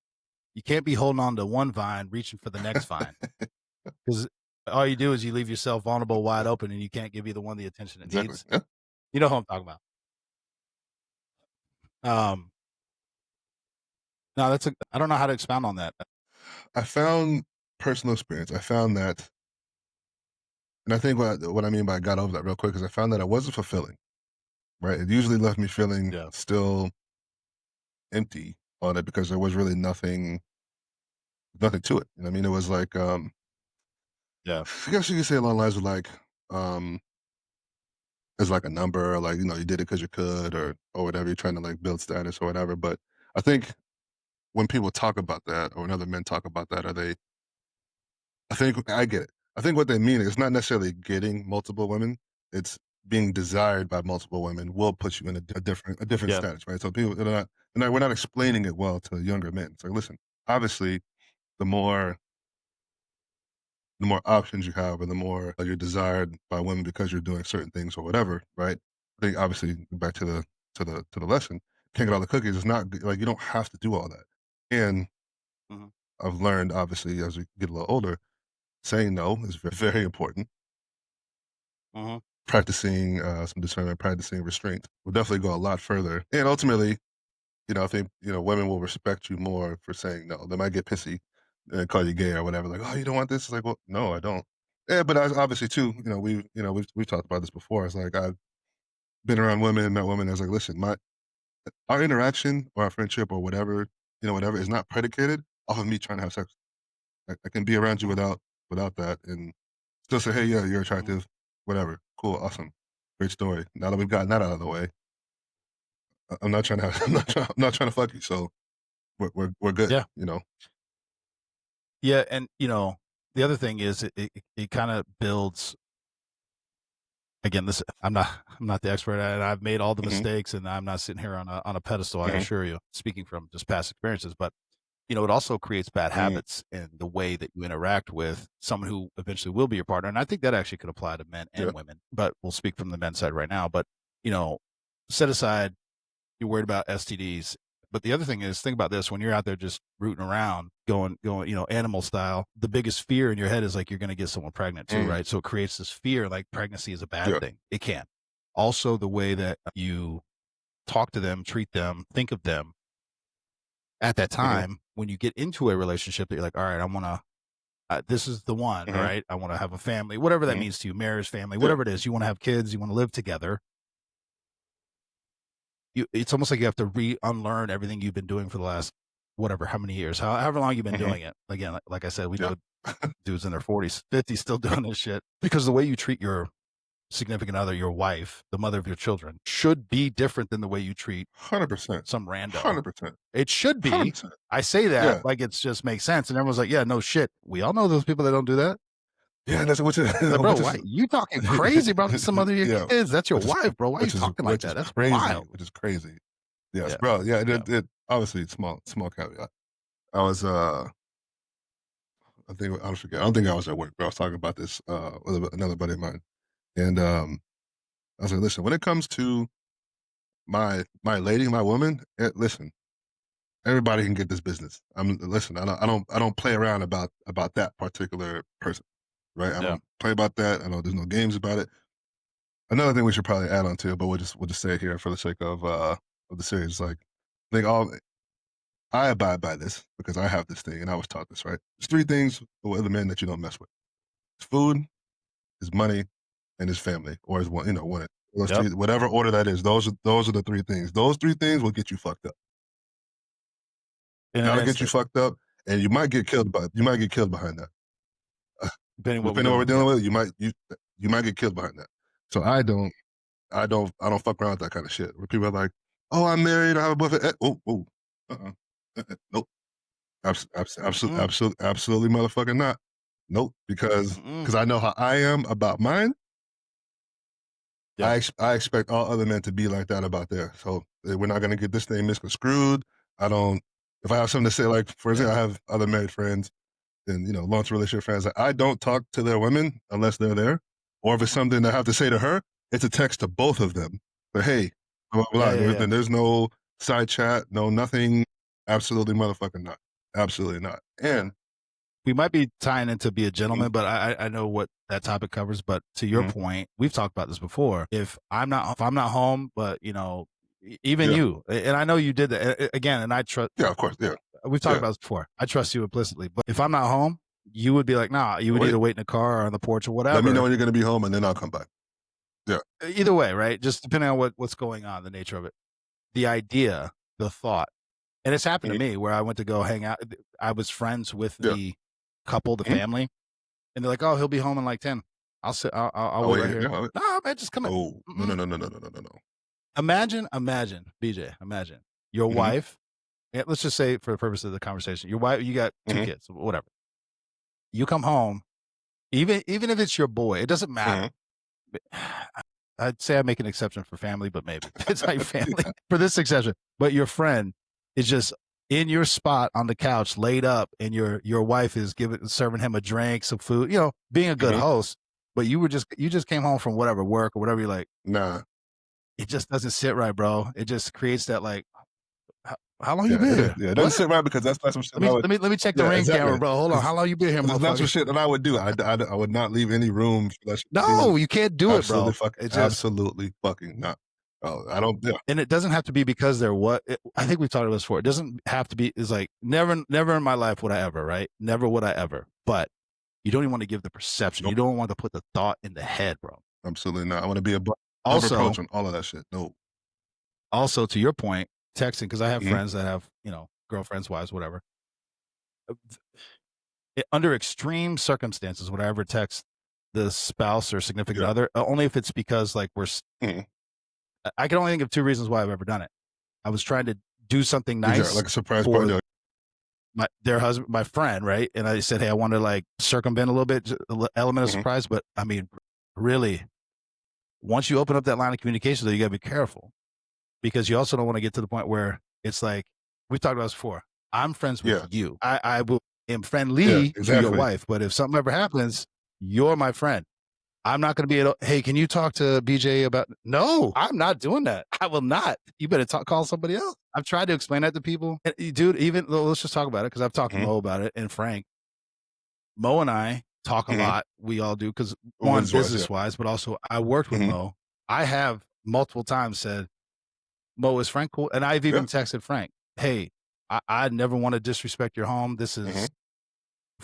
"You can't be holding on to one vine, reaching for the next vine, because all you do is you leave yourself vulnerable, wide Yeah. open, and you can't give either one the attention it Exactly. needs." Yeah. You know who I'm talking about. Um, no, I don't know how to expound on that. I found personal experience. I found that, and I think what I mean by I got over that real quick is I found that I wasn't fulfilling. Right. It usually left me feeling Yeah, still empty on it because there was really nothing to it. You know what I mean? It was like, yeah, I guess you could say along the lines of like, it's like a number, or like, you did it because you could, or whatever. You're trying to like build status or whatever. But I think when people talk about that, or when other men talk about that, I think I get it. I think what they mean is not necessarily getting multiple women. It's being desired by multiple women will put you in a different yeah, status, right? So people they're not, we're not explaining it well to younger men. It's like, listen, obviously, the more the more options you have, and the more you're desired by women because you're doing certain things or whatever, right? I think obviously back to the lesson, can't get all the cookies. It's not like you don't have to do all that. And mhm, I've learned obviously as we get a little older, saying no is very important. mhm, Practicing some discernment, practicing restraint will definitely go a lot further. And ultimately, I think women will respect you more for saying no. They might get pissy and call you gay or whatever. Like, oh, you don't want this? It's like, well, no, I don't. Yeah, but obviously too, we've talked about this before. It's like I've been around women, met women. That's like, listen, my our interaction or our friendship or whatever, whatever is not predicated off of me trying to have sex. I can be around you mhm, without that and still say, hey, yeah, you're mhm. attractive, whatever, cool, awesome, great story. Now that we've gotten that out of the way, I'm not trying to I'm not trying to fuck you. So we're good, Yeah, yeah, and the other thing is it kind of builds. Again, this I'm not the expert, and I've made all the Hmm. mistakes, and I'm not sitting here on a pedestal. I Hmm. assure you, speaking from just past experiences, but it also creates bad Hmm. habits in the way that you interact with someone who eventually will be your partner. And I think that actually could apply to men Yeah. and women, but we'll speak from the men's side right now. But you know, set aside you're worried about STDs. But the other thing is, think about this: when you're out there just rooting around, going, animal style, the biggest fear in your head is like you're going to get someone pregnant too, Mm. right? So it creates this fear, like pregnancy is a bad Yeah. thing. It can. Also, the way that you talk to them, treat them, think of them at that Hmm. time when you get into a relationship that you're like, all right, I want to. This is the one, all Hmm. right. I want to have a family, whatever that Hmm. means to you, marriage, family, Yeah. whatever it is. You want to have kids, you want to live together. It's almost like you have to unlearn everything you've been doing for the last whatever, how many years, however long you've been Hmm. doing it. Again, like I said, we Yeah. know dudes in their 40s, 50s still doing this shit because the way you treat your significant other, your wife, the mother of your children, should be different than the way you treat 100%. some rando. 100%. It should be. 100%. I say that Yeah. like it's just makes sense, and everyone's like, "Yeah, no shit." We all know those people that don't do that. Yeah. That's which is Like, bro, which why is you talking crazy about some other your yeah. kids? That's your Which is wife, bro. Why are you which is talking like which is that? That's crazy. wild. Which is crazy. Yes, Yeah, bro. Yeah. yeah, It obviously small caveat. I was I think I forget. I don't think I was at work, but I was talking about this with another buddy of mine, and I was like, listen, when it comes to my lady, my woman, listen, everybody can get this business. Listen. I don't play around about that particular person, right? I yeah. don't play about that. I know there's no games about it. Another thing we should probably add on to, but we'll just say it here for the sake of the series. Like, I think all I abide by this because I have this thing and I was taught this, right? There's three things with other men that you don't mess with: it's food, his money, and his family, or his one. Those Yep. three, whatever order that is, those are the three things. Those three things will get you fucked up. In an That'll get you instant. fucked up, and you might get killed behind that. depending what we're Depending on dealing what with. we're Yeah. dealing with, you might get killed behind that. So I don't fuck around with that kind of shit. Where people are like, "Oh, I'm married. I have a boyfriend." Oh, oh, uh-uh, nope. Mm-mm. Absolutely, motherfucking not. Nope. Mm-mm. Because I know how I am about mine. Yeah. I expect all other men to be like that about theirs. So we're not gonna get this thing misconstrued. I don't. If I have something to say, like for Yeah. example, I have other married friends and long-term relationship friends. I don't talk to their women unless they're there, or if it's something that I have to say to her, it's a text to both of them. But hey, blah Yeah. blah Yeah. blah. Yeah. Then there's no side chat, no nothing. Absolutely, motherfucking not. Absolutely not. And We might be tying into be a mhm, gentleman, but I know what that topic covers. But to your mhm, point, we've talked about this before. If I'm not home, but even yeah, you, and I know you did that again, and I trust. yeah, of course, yeah, We've talked yeah. about this before. I trust you implicitly, but if I'm not home, you would be like, nah. You would Wait, either wait in the car or on the porch or let me know whatever. when you're gonna be home, and then I'll come back. Yeah. Either way, right? Just depending on what's going on, the nature of it, the idea, the thought, and it's happened to Mhm, me where I went to go hang out. I was friends with yeah. the couple, the Mhm. family, and they're like, "Oh, he'll be home in like 10. I'll sit. I'll Oh wait wait, right here." yeah. No, man, just come in. Oh no no Mm-mm. no no no no no no no. Imagine, BJ. Imagine your Mhm, wife. Let's just say, for the purpose of the conversation, your wife. You got two mhm, kids, whatever. You come home, even if it's your boy, it doesn't matter. mhm. I'd say I make an exception for family, but maybe it's not your family for this exception. But your friend is just in your spot on the couch, laid up, and your wife is serving him a drink, some food, being a good Mhm. host. But you just came home from whatever work or whatever. You're like, Nah. it just doesn't sit right, bro. It just creates that like, how long you Yeah, been here? yeah, it doesn't What? sit right because that's some shit I would. Let me check the Yeah, ring camera, exactly. bro. Hold on. How long you been here, That's some motherfucker? shit that I would do. I would not leave any room for that shit to be No, you can't do it, bro. It just absolutely fucking not. Oh, I don't. Yeah, and it doesn't have to be because they're I think we've talked about this before. It doesn't have to be is like never in my life would I ever, right? Never would I ever. But you don't even want to give the perception. You nope, don't want to put the thought in the head, bro. absolutely not. I want to be above Also, reproach on all of that shit. No. also to your point, texting because I have Mhm. friends that have girlfriends, wives, whatever. Under extreme circumstances, would I ever text the spouse or significant Yeah. other? Only if it's because like Mhm. I can only think of two reasons why I've ever done it. I was trying to do something Exactly. nice Like a surprise for party. their husband, my friend, right? And I said, hey, I want to like circumvent a little bit, element of Mhm. surprise. But I mean, really, once you open up that line of communication, though, you got to be careful because you also don't want to get to the point where it's like we've talked about this before. I'm friends with Yeah. you. I will am Yeah. friendly to your Exactly. wife, but if something ever happens, you're my friend. I'm not going to be able. Hey, can you talk to BJ about? No, I'm not doing that. I will not. You better call somebody else. I've tried to explain that to people, and, dude. Even let's just talk about it because I've talked to Mhm. Mo about it and Frank. Mo and I talk a Mhm. lot. We all do because one, Wins wise. Yeah. business wise, but also I worked with Mhm. Mo. I have multiple times said, Mo, is Frank cool? And I've Yeah. even texted Frank, hey, I never want to disrespect your home. This Mhm. is,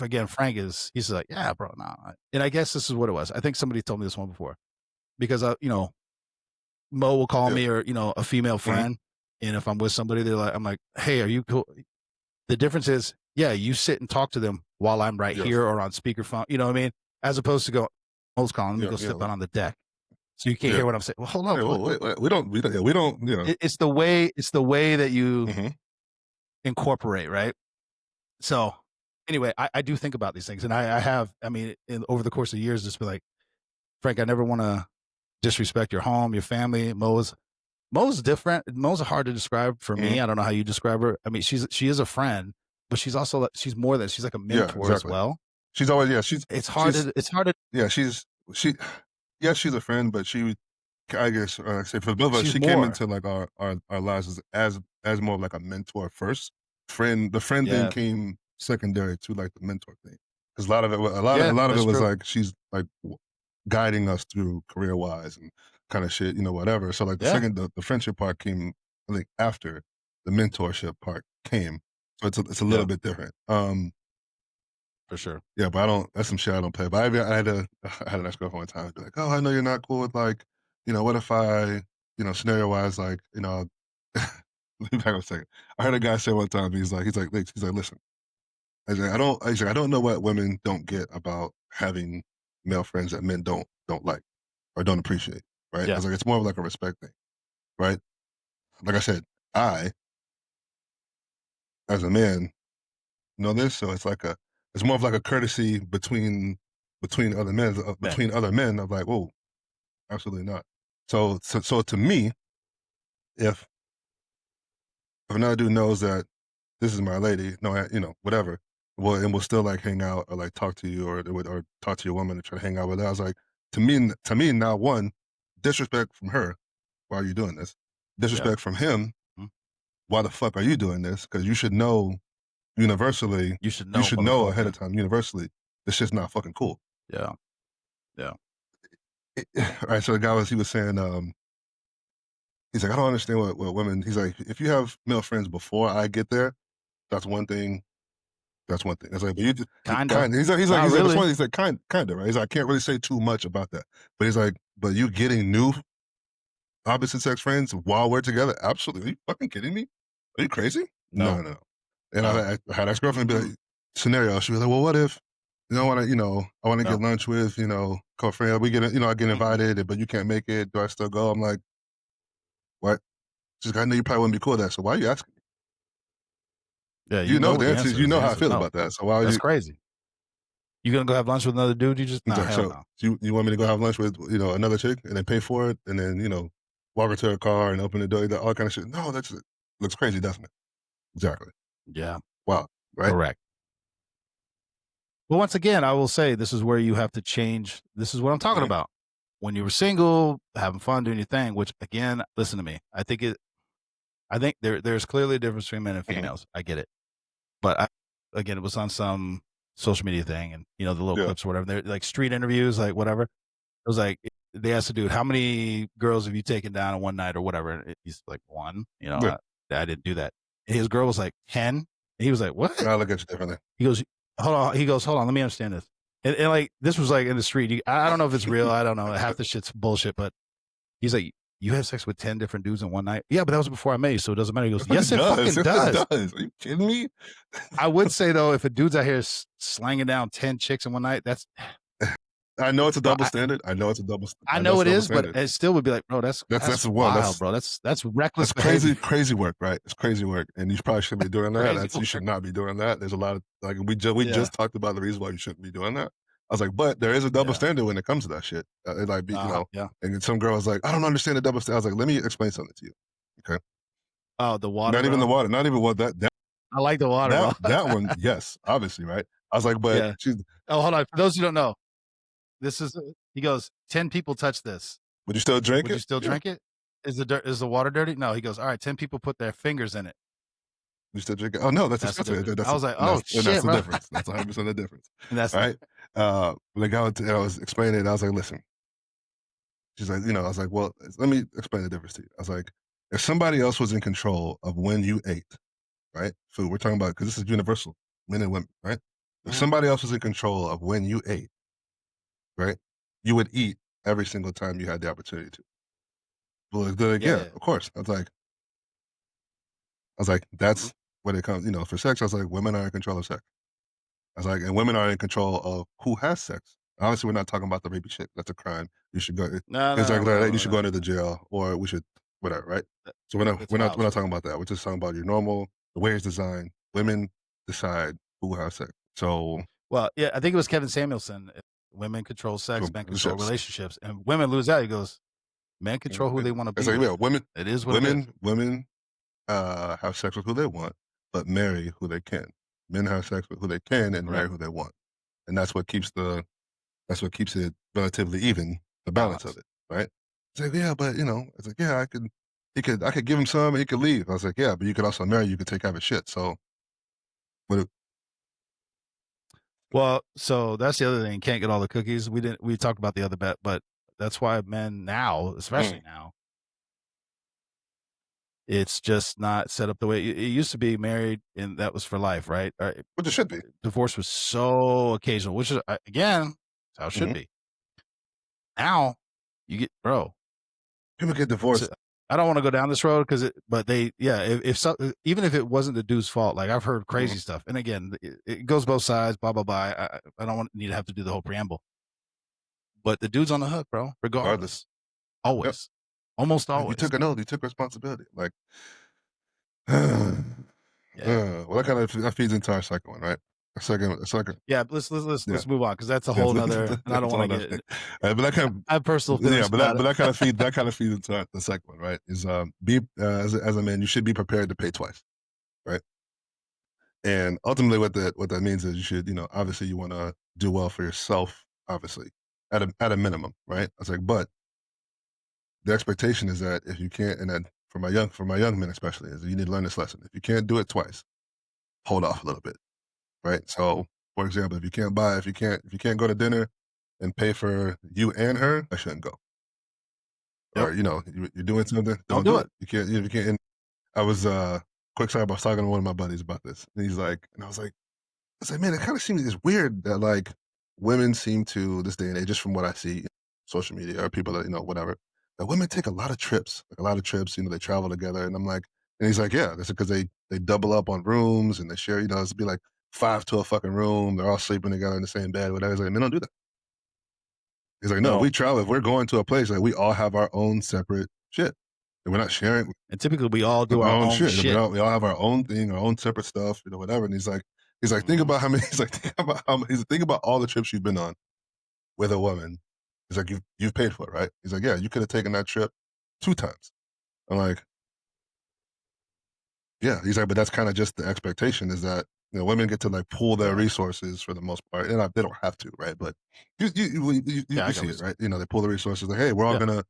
again, Frank he's like, yeah, bro, no. And I guess this is what it was. I think somebody told me this one before because, Mo will call Yeah. me or, a female Mhm. friend. And if I'm with somebody, I'm like, hey, are you cool? The difference is, yeah, you sit and talk to them while I'm right Yes. here or on speakerphone. You know what I mean? As opposed to go, Mo's calling, let me Yeah. go Yeah. sit down on the deck. So you can't Yeah. hear what I'm saying. Well, hold on. Hey, whoa, wait. We don't. You know. It's the way that you Mhm. incorporate, right? So anyway, I do think about these things. And I have, I mean, over the course of years, just be like, Frank, I never want to disrespect your home, your family. Mo's different. Mo's hard to describe for Mhm. me. I don't know how you describe her. I mean, she is a friend, but she's also she's more than she's like a Yeah. mentor as Exactly. well. She's always. Yeah. She's. It's hard to Yeah. She. Yes, she's a friend, but I guess say for both of us, she's she came more. into like our lives as more of like a mentor first. The friend thing Yeah. came secondary to like the mentor thing because a Yeah, lot of it that's was true. like she's like guiding us through career wise and kind of shit, whatever. So like Yeah, the friendship part came I think after the mentorship part came, so it's a little yeah, bit different. for sure. Yeah, but I don't. That's some shit I don't pay. But I had a I had an ex girlfriend one time be like, "Oh, I know you're not cool with like, what if I, scenario wise, like, let me back up a second. I heard a guy say one time, he's like, listen. I don't know what women don't get about having male friends that men don't like or don't appreciate, right? I Yeah. was like, it's more of like a respect thing, right? Like I said, I, as a man, know this, so it's more of like a courtesy Men. between other men of like, whoa, absolutely not. So to me, if another dude knows that this is my lady, no, whatever, well, and we'll still like hang out or like talk to you or talk to your woman and try to hang out with her. I was like, to me, now one, disrespect from her. Why are you doing this? Yeah. Disrespect from him. Mhm. Why the fuck are you doing this? Because you should know universally, You should you know, should know ahead of motherfucker. time universally, this shit's not fucking cool. Yeah. Yeah. All right. So he was saying, he's like, I don't understand what women, he's like, if you have male friends before I get there, that's one thing. That's one thing. It's like, but Kinda. kind. Not He's like, that's really. one. He's like, kind of, right? He's like, I can't really say too much about that. But he's like, but you getting new opposite sex friends while we're together? Absolutely. Are you fucking kidding me? Are you crazy? No, No. no, no. And No. I had ex girlfriend be Mm-mm. like, scenario. She was like, well, what if I want to get No. lunch with co-friend. We get I get Mm-mm. invited, but you can't make it. Do I still go? I'm like, what? She's like, I know you probably wouldn't be cool with that. So why are you asking? Yeah, You you know know what the the answer is answer you is. The know how I answer is feel no. about that. So why are That's you? crazy. You gonna go have lunch with another dude? You just He's nah, like, hell so no. you want me to go have lunch with another chick and then pay for it and then walk her to her car and open the door, all kind of shit. No, that's looks crazy, doesn't it? Exactly. Yeah, Wow. Right. correct. But once again, I will say this is where you have to change. This is what I'm talking Mhm. about. When you were single, having fun, doing your thing, which again, listen to me. I think there's clearly a difference between men and Mhm. females. I get it. But again, it was on some social media thing and the little Yeah. clips or whatever. They're like street interviews, like whatever. It was like they asked the dude, "How many girls have you taken down in one night or whatever?" And he's like, "One." Yeah. I didn't do that. And his girl was like 10. And he was like, "What?" I look at you differently. He goes, "Hold on." He goes, "Hold on, let me understand this." And like this was like in the street. I don't know if it's real. I don't know. Half the shit's bullshit. But he's like, "You had sex with 10 different dudes in one night?" Yeah, but that was before I met you, so it doesn't matter. He goes, Yes, "Yes, it it does. fucking Yes, it does." does. Are you kidding me? I would say though, if a dude's out here slanging down 10 chicks in one night, that's I know it's a bro. double standard. I know it's a double. I I know know it's a it double is, but standard. it still would be like, bro, that's That's one. wild, bro. That's reckless That's behavior. crazy work, right? It's crazy work, and you probably shouldn't be doing that. Crazy You should work. not be doing that. There's a lot of like we Yeah, just talked about the reason why you shouldn't be doing that. I was like, but there is a double yeah, standard when it comes to that shit. It like yeah. and then some girl was like, I don't understand the double standard. I was like, let me explain something to you. Okay, Oh, the water, not even the bro. water, not even what I like the water, bro. that one. Yes, obviously, right? I was like, but Yeah. she's. Oh, hold on. For those who don't know, this is he goes, 10 people touch this. Would you still drink Would you it? still Yeah. drink it? Is the water dirty? No. He goes, all right, 10 people put their fingers in it. Would you still drink it? Oh no, that's That's the disgusting. difference. I was like, oh That's shit, the bro. difference. That's 100% the difference. And that's All right. Like I was explaining it. I was like, listen. She's like, I was like, well, let me explain the difference to you. I was like, if somebody else was in control of when you ate, right? Food, we're talking about, because this is universal, men and women, right? If Mhm. somebody else was in control of when you ate, right, you would eat every single time you had the opportunity to. Well, they're like, Yeah, yeah, yeah. of course. I was like, Mhm. that's when it comes, for sex. I was like, women are in control of sex. I was like, and women are in control of who has sex. Obviously, we're not talking about the rapey shit. That's a crime. You should go. No, Things no, like no, that. You no, should no. go into the jail, or we should whatever, right? That- So That's wild we're not shit. talking about that. We're just talking about your normal, the way it's designed. Women decide who has sex. So, Well, yeah, I think it was Kevin Samuelson. Women control sex, men the control ships. relationships, and women lose out. He goes, men control who they want to It's be like with. yeah, It is what it is. women have sex with who they want, but marry who they can. Men have sex with who they can and marry Correct. who they want, and that's what keeps it relatively even, the balance of Balance. it, right? It's like, yeah, but it's like, yeah, I could give him some and he could leave. I was like, yeah, but you could also marry, you could take care of his shit. So, what? Well, so that's the other thing. Can't get all the cookies. We talked about the other bet, but that's why men now, especially Mm, now, it's just not set up the way it used to be. Married and that was for life, right? which it should be. Divorce was so occasional, which is again how it should Hmm. be. Now you get bro. People get It's divorced I don't want to go down this road because but yeah, if so, even if it wasn't the dude's fault, like I've heard Mhm. crazy stuff. And again, it goes both sides, blah, blah, blah. I don't need to have to do the whole preamble, but the dude's on the hook, bro, Regardless. regardless. Yep. Always, almost And you always. took an oath, you took responsibility. Like, Yeah. well, that kind of that feeds into our second one, right? A second, Yeah. Let's, yeah. let's move on because that's a Yeah, whole nother, and I don't that's want all to that get, thing. But that kind of I have personal yeah, feelings about it. but that kind of feeds into the second one, right? Is be as a man, you should be prepared to pay twice, right? And ultimately, what that means is you should, obviously, you want to do well for yourself, obviously, at a minimum, right? I was like, but the expectation is that if you can't, and then for my young men especially, is you need to learn this lesson. If you can't do it twice, hold off a little bit, right? So, for example, if you can't go to dinner and pay for you and her, I shouldn't go. Yep. Or you're doing something, Don't don't do do it. it. You can't. And I was quick side. I was talking to one of my buddies about this, and he's like, and I was like, man, it kind of seems it's weird that like women seem to this day and age, just from what I see, social media or people that whatever, that women take a lot of trips, like a lot of trips. They travel together, and I'm like, and he's like, yeah, that's because they double up on rooms and they share. It's be like five to a fucking room. They're all sleeping together in the same bed. Whatever. He's like, men don't do that. He's like, no, No. we travel. If we're going to a place, like we all have our own separate shit, and we're not sharing And typically we all do our our own own shit. shit. We all have our own thing, our own separate stuff, whatever. And he's like, think Hmm. about how many. He's like, think about think about all the trips you've been on with a woman. He's like, you've paid for it, right? He's like, yeah, you could have taken that trip 2 times. I'm like, yeah. He's like, but that's kind of just the expectation is that women get to like pool their Yeah. resources for the most part, and they don't have to, right? But Yeah. I you got see what it, you're right? They pull the resources like, hey, we're all saying.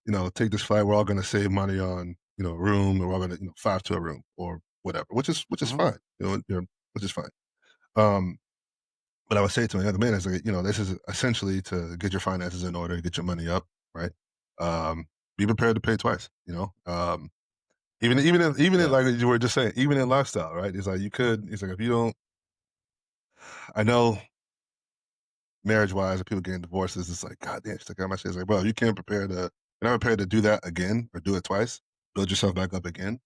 gonna take this flight. We're all gonna save money on a room, or we're all gonna five to a room or whatever, which is Yeah. fine, which is fine. Um, but I would say to a young man, is like, this is essentially to get your finances in order, get your money up, right? Um, be prepared to pay twice. Even in Yeah. like you were just saying, even in lifestyle, right? It's like it's like if you don't, I know marriage wise, and people getting divorces, it's like God damn, stuck out my shit. It's like, bro, you can't you're not prepared to do that again or do it twice, build yourself back up again.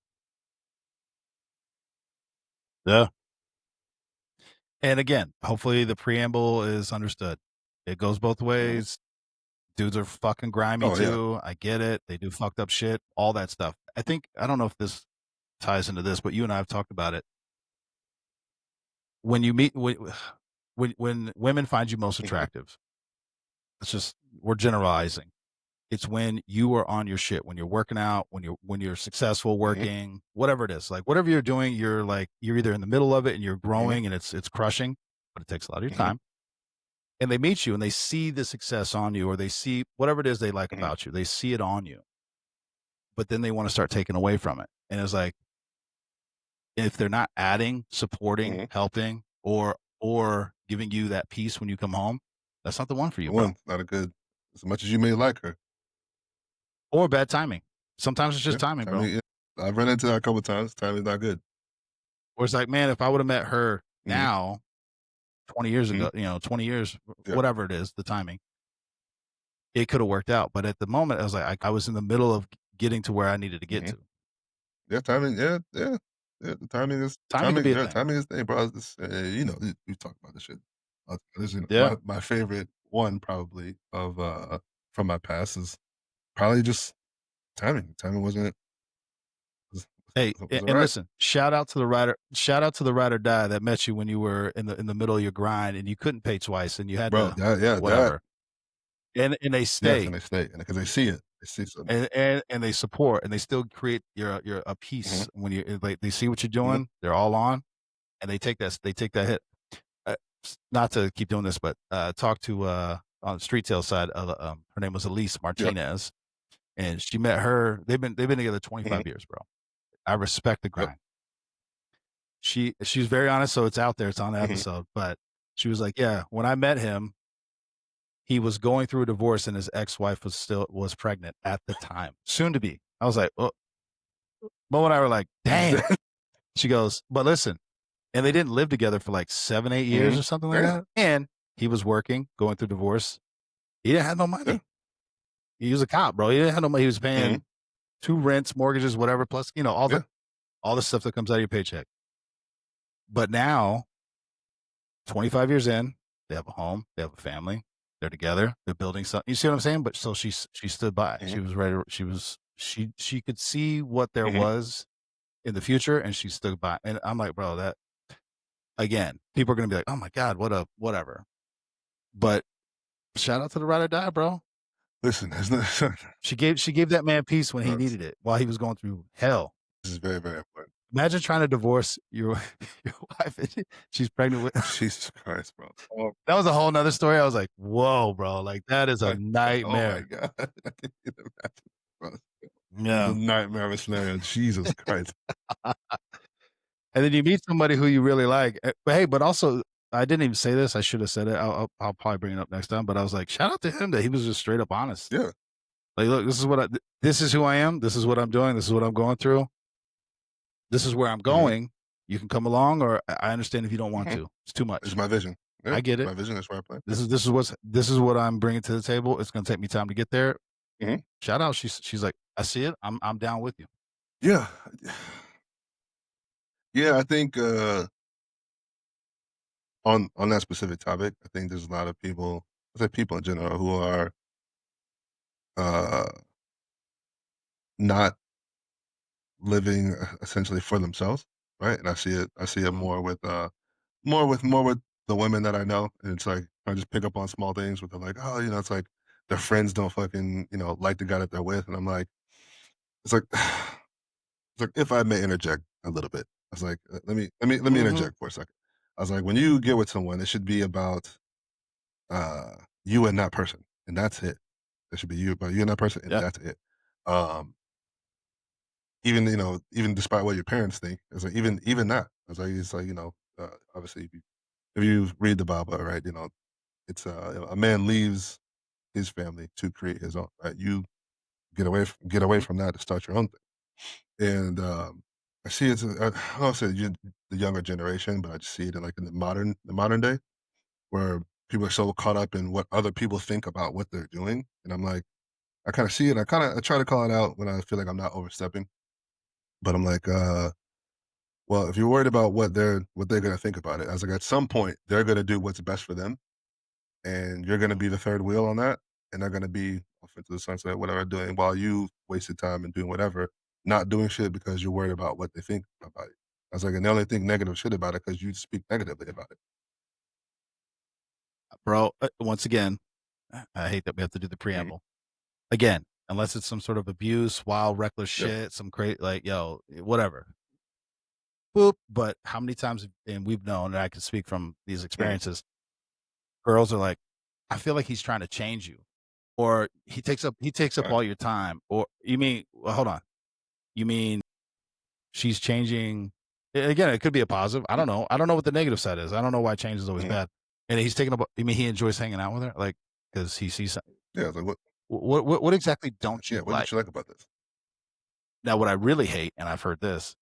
Yeah. And again, hopefully the preamble is understood. It goes both Mhm. ways. Dudes are fucking grimy Oh yeah. too. I get it. They do fucked up shit, all that stuff. I don't know if this ties into this, but you and I have talked about it. When you meet, when women find you most Hmm. attractive, we're generalizing. It's when you are on your shit, when you're working out, when you're successful Hmm. working, whatever it is. Like whatever you're doing, you're either in the middle of it and you're Hmm. growing and it's crushing, but it takes a lot of your Hmm. time. And they meet you and they see the success on you, or they see whatever it is they like Hmm. about you. They see it on you, but then they want to start taking away from it. And it's like if they're not adding, supporting, Hmm. helping, or giving you that peace when you come home, that's not the one for The you, bro. one, not a good. As much as you may like her, Or bad timing. Sometimes it's just yeah. timing, bro. Timing, yeah. I've run into that a couple of times. Timing's not good. Or it's like, man, if I would have met her Hmm. now, 20 years Hmm. ago, 20 years, Yeah. whatever it is, the timing, it could have worked out. But at the moment, I was like, I was in the middle of getting to where I needed to get Hmm. to. Yeah. Timing. Yeah. Yeah. Yeah. The timing is Timing could timing. be a Yeah. thing. Timing is thing, bro. We talked about this shit. This is Yeah. my favorite one probably of from my past is probably just timing. Timing was, Hey, was all and right, listen, shout out to the ride or die that met you when you were in the middle of your grind and you couldn't pay twice and you had bro. to Yeah. That whatever. And they yes, and stay they stay and because they see it. They see something. and they support and they still create your a Hmm. piece when you like they see what you're Hmm. doing, they're all on and they take that hit. Not to keep doing this, but talk to on the street sales side. Her name was Elise Yeah. Martinez, and she met her. They've been together Hmm. 25 years, bro. I respect the Yep. grind. She's very honest, so it's out there. It's on the Hmm. episode, but she was like, "Yeah, when I met him, he was going through a divorce, and his ex-wife was pregnant at the time, soon to be." I was like, "Oh," Mo and I were like, "Damn." She goes, "But listen," and they didn't live together for like 7, 8 years Hmm. or something like Damn. that. And he was working, going through divorce. He didn't have no Yeah. money. He was a cop, bro. He didn't have no money. He was Hmm. paying 2 rents, mortgages, whatever, plus, Yeah. all the stuff that comes out of your paycheck. But now, 25 years in, they have a home, they have a family, they're together, they're building something. You see what I'm saying? But still she stood by. Mhm. She was ready to, she could see what there Mhm. was in the future and she stood by. And I'm like, bro, that again, people are gonna be like, oh my God, what a whatever. But shout out to the ride or die, bro. Listen, there's no She gave that man peace when he this needed it while he was going through hell. is very, very important. Imagine trying to divorce your your wife and she's pregnant with Jesus Christ, bro. Oh that was a whole nother story. I was like, whoa, bro, like that is a my oh my nightmare. god. I can't even imagine, bro. It's a Yeah. nightmare scenario. Jesus Christ. And then you meet somebody who you really like. But hey, but also I didn't even say this. I should have said it. I'll probably bring it up next time. But I was like, shout out to him that he was just straight up honest. Yeah. Like, look, this is who I am. This is what I'm doing. This is what I'm going through. This is where I'm Mhm. going. You can come along, or I understand if you don't want Mhm. to. It's too It's much. my vision. Yeah. I get it. My vision is where I play. Yeah. This is what I'm bringing to the table. It's going to take me time to get there. Mhm. Shout out. She's like, I see it. I'm down with you. Yeah. Yeah, I think on that specific topic, I think there's a lot of people, I say people in general who are uh not living essentially for themselves, right? And I see it Mhm. more with the women that I know. And it's like I just pick up on small things where they're like, oh, it's like their friends don't fucking, like the guy that they're with. And I'm like, it's like it's like if I may interject a little bit. I was like, let me Mhm. interject for a second. I was like, when you get with someone, it should be about uh you and that person. And that's it. It should be you, but you and that person, and Yeah. that's it. Um, even despite what your parents think, it's like even that. It's like, obviously if you read the Bible, right, it's a man leaves his family to create his own, right? You get away Mhm. from that to start your own thing. And I see it. I don't say the younger generation, but I just see it in the modern day where people are so caught up in what other people think about what they're doing, and I'm like, I kind of see it. I try to call it out when I feel like I'm not overstepping, but I'm like, well, if you're worried about what they're gonna think about it, I was like, at some point they're gonna do what's best for them, and you're gonna Mhm. be the third wheel on that, and they're gonna be off into the sunset, whatever doing, while you wasted time and doing whatever, not doing shit because you're worried about what they think about it. I was like, and they only think negative shit about it because you speak negatively about it. Bro, once again, I hate that we have to do the Mhm. preamble. Again, unless it's some sort of abuse, wild, reckless Yep. shit, some crazy, like, yo, whatever. Boop. But how many times, and we've known, and I can speak from these Mhm. experiences, girls are like, I feel like he's trying to change you, or he takes up Right. all your time, or you mean, well, hold on, you mean she's changing? Again, it could be a positive. I Mhm. don't know. I don't know what the negative side is. I don't know why change is always Mhm. bad. And he's taking up. You mean he enjoys hanging out with her, like because he sees. Yeah. I was like, What exactly don't yeah, you what like? did you like about this? Now, what I really hate, and I've heard this,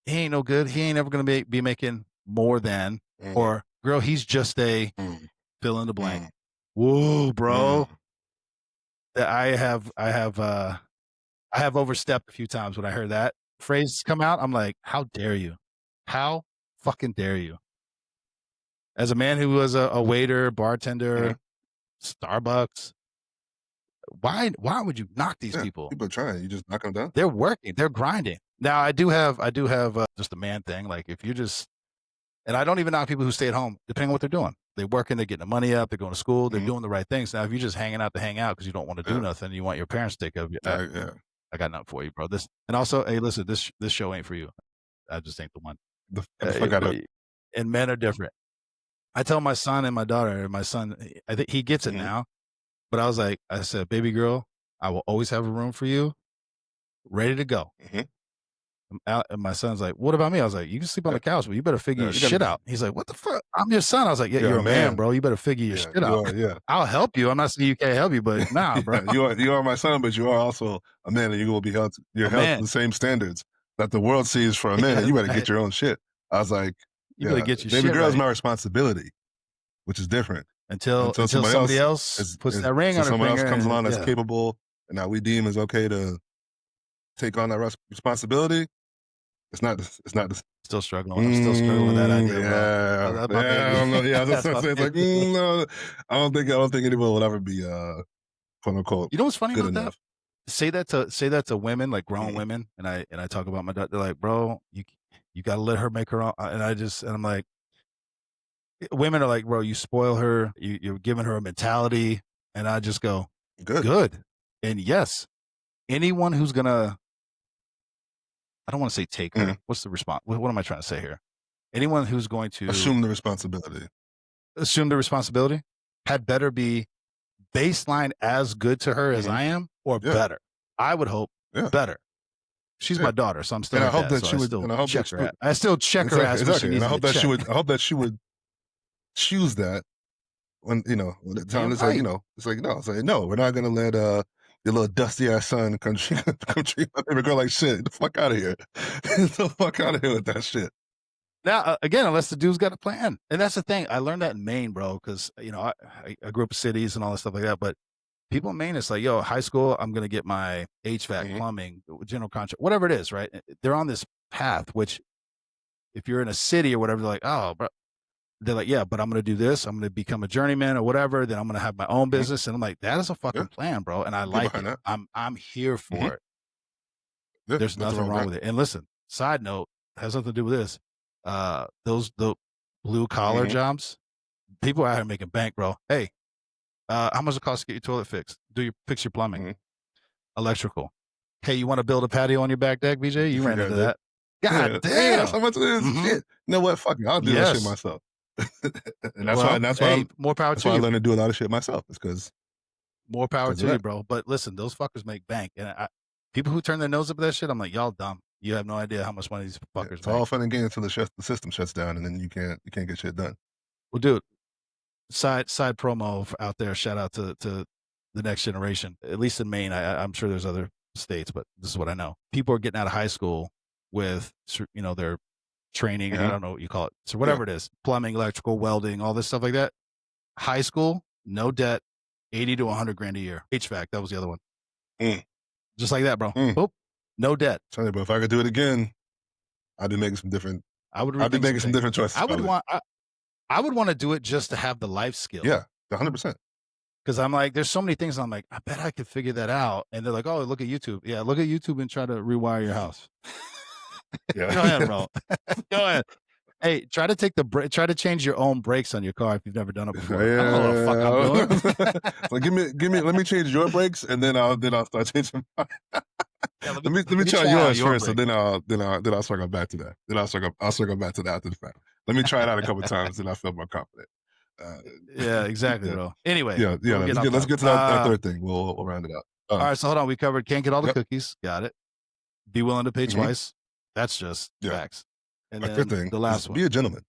he ain't no good. He ain't ever gonna be making more than, Mhm. or girl, he's just a Mhm. fill in the blank. Mhm. Whoa, bro. Mhm. That I have overstepped a few times when I heard that phrase come out. I'm like, how dare you? How fucking dare you? As a man who was a waiter, Mhm. bartender, Starbucks, why would you knock these Yeah, people? people are trying, you just knock them down. They're working, they're grinding. Now I do have just a man thing. Like if you just and I don't even knock people who stay at home, depending on what they're doing. They're working, they're getting the money up, they're going to school, they're Mhm. doing the right things. Now, if you're just hanging out to hang out because you don't want to do Yeah. nothing, you want your parents to take of you. Yeah. I got nothing for you, bro. This and also, hey, listen, this show ain't for you. I just ain't the one. Get the fuck out of But and men are different. I tell my son and my daughter, my son, I think he gets it. it Mhm. now. But I said, baby girl, I will always have a room for you, ready to go. Mhm. And my son's like, "What about me?" I was like, "You can sleep on Yeah. the couch, but you better figure Yeah, your you gotta shit out." He's like, "What the fuck? I'm your son." I was like, "Yeah, you're a you're a man, man. bro. You better figure your Yeah, shit you out. are, yeah. I'll help you. I'm not saying you can't help you, but nah, bro. Yeah, you are my son, but you are also a man, and you will be you're A held to man. the same standards that the world sees for a man, Yeah, and you better right. get your own shit. I was like, You better yeah, get your baby shit girl is right my responsibility, which is different. until Until somebody somebody else else is puts is that ring so on her someone else finger, comes and along that's yeah, capable, and now we deem is okay to take on that responsibility, it's not the Still struggling. I'm still struggling with that idea, bro. yeah, That's my yeah. I baby. don't know. Yeah, I was That's gonna my say it's like baby. no. I don't think anyone will ever be quote unquote You know what's funny good about that? enough. Say that to women, like grown Mhm. women, and I talk about my daughter. They're like, bro, you got to let her make her own. And I'm like, women are like, bro, you spoil her. You're giving her a mentality, and I just go, Good. good. And yes, anyone who's gonna, I don't want to say take Mhm. her. What's the response? What am I trying to say here? Anyone who's going to Assume the responsibility. assume the responsibility had better be baseline as good to her as Mhm. I am or Yeah, better. I would hope yeah, better. She's yeah. my daughter, so I'm still And I her hope dad. that So she would. And I hope that she would. I still check her Exactly, ass when she exactly. And needs I to hope get that she checked. would. I hope that she would choose that when when the time Damn it's like right. it's like no, it's like no, we're not gonna let your little dusty ass son come treat my favorite girl like shit. Get the fuck out of here. Get the fuck out of here with that shit. Now, again, unless the dude's got a plan, and that's the thing. I learned that in Maine, bro, because I grew up in cities and all that stuff like that. But people in Maine, it's like, yo, high school, I'm gonna get my HVAC, Hmm. plumbing, general contract, whatever it is, right? They're on this path. Which, if you're in a city or whatever, they're like, oh, bro, they're like, yeah, but I'm gonna do this. I'm gonna become a journeyman or whatever. Then I'm gonna have my own Hmm. business, and I'm like, that is a Yeah, fucking plan, bro, and I get like behind it. that. I'm here Hmm. for it. Yeah, There's nothing nothing wrong with wrong that. with it. And listen, side note, has nothing to do with this. The blue collar Hmm. jobs, people out here making bank, bro. Hey, how much it cost to get your toilet fixed? Fix your plumbing, Hmm. electrical. Hey, you want to build a patio on your back deck, BJ? You ran Yeah, into dude. that. God Yeah, yeah, that's damn. how much it is. Mm-hmm. Shit. You know what? Fuck it. I'll do that shit Yes. myself. And Well, hey, more power that's to why I you. learned to do a lot of shit myself. It's More power because of to you, that. bro. But listen, those fuckers make bank. And people who turn their nose up at that shit, I'm like, y'all dumb. You have no idea how much money these Yeah, fuckers it's make. all fun and games until the system shuts down, and then you can't get shit done. Well, dude, side promo out there. Shout out to the next generation. At least in Maine, I'm sure there's other states, but this is what I know. People are getting out of high school with their training. I Hmm. don't know what you call it. So Yeah. whatever it is, plumbing, electrical, welding, all this stuff like that. High school, no debt, 80 to 100 grand a year. HVAC, that was the other one. Mm. Just like that, bro. Mm. Boop, no debt. Tell you, but if I could do it again, I'd be making some different. I would I'd be rethink some making some things. different choices I would probably. want. I would want to do it just to have the life skill. Yeah, 100%. Because I'm like, there's so many things. I'm like, I bet I could figure that out. And they're like, oh, look at YouTube. Yeah, look at YouTube and try to rewire your house. Go ahead, Yeah. bro. Go ahead. Hey, try to try to change your own brakes on your car if you've never done it before. I don't know what the fuck I'm doing. So let me change your brakes, and then I'll start changing. Yeah, Let let me me try try out yours your first, and brakes. then I'll circle back to that. I'll circle back to that after the fact. Let me try it out a couple times, and I feel more confident. Uh, Yeah, exactly, yeah, bro. Anyway, yeah. we're getting off Let's topic. get to that third thing. We'll round it out. All right, so hold on. We covered can't get all the Yep. cookies. Got it. Be willing to pay Hmm. twice. That's just Yeah. facts. And My third then thing the is last be one. a gentleman.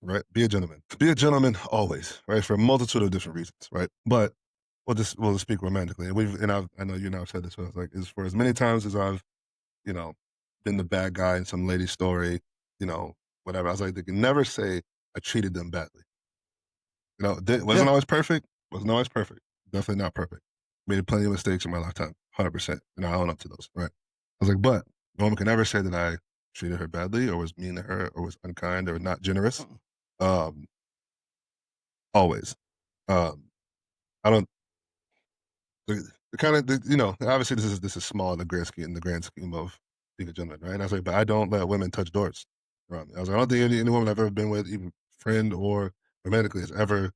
Right? Be a gentleman. Be a gentleman always, right? For a multitude of different reasons, right? But we'll just speak romantically. I know you now said this, but it's like is for as many times as I've, you know, been the bad guy in some lady's story, you know, whatever. I was like, they can never say I treated them badly. You know, Yeah. wasn't always perfect, wasn't always perfect. Definitely not perfect. Made plenty of mistakes in my lifetime, 100%. And I own up to those, right? I was like, but no one can ever say that I treated her badly or was mean to her or was unkind or not generous. Mm-mm. Um, always. Um, I don't the kind of obviously this is small in the grand scheme of being a gentleman, right? And I was like, but I don't let women touch doors around me. I was like, I don't think any woman I've ever been with, even friend or romantically, has ever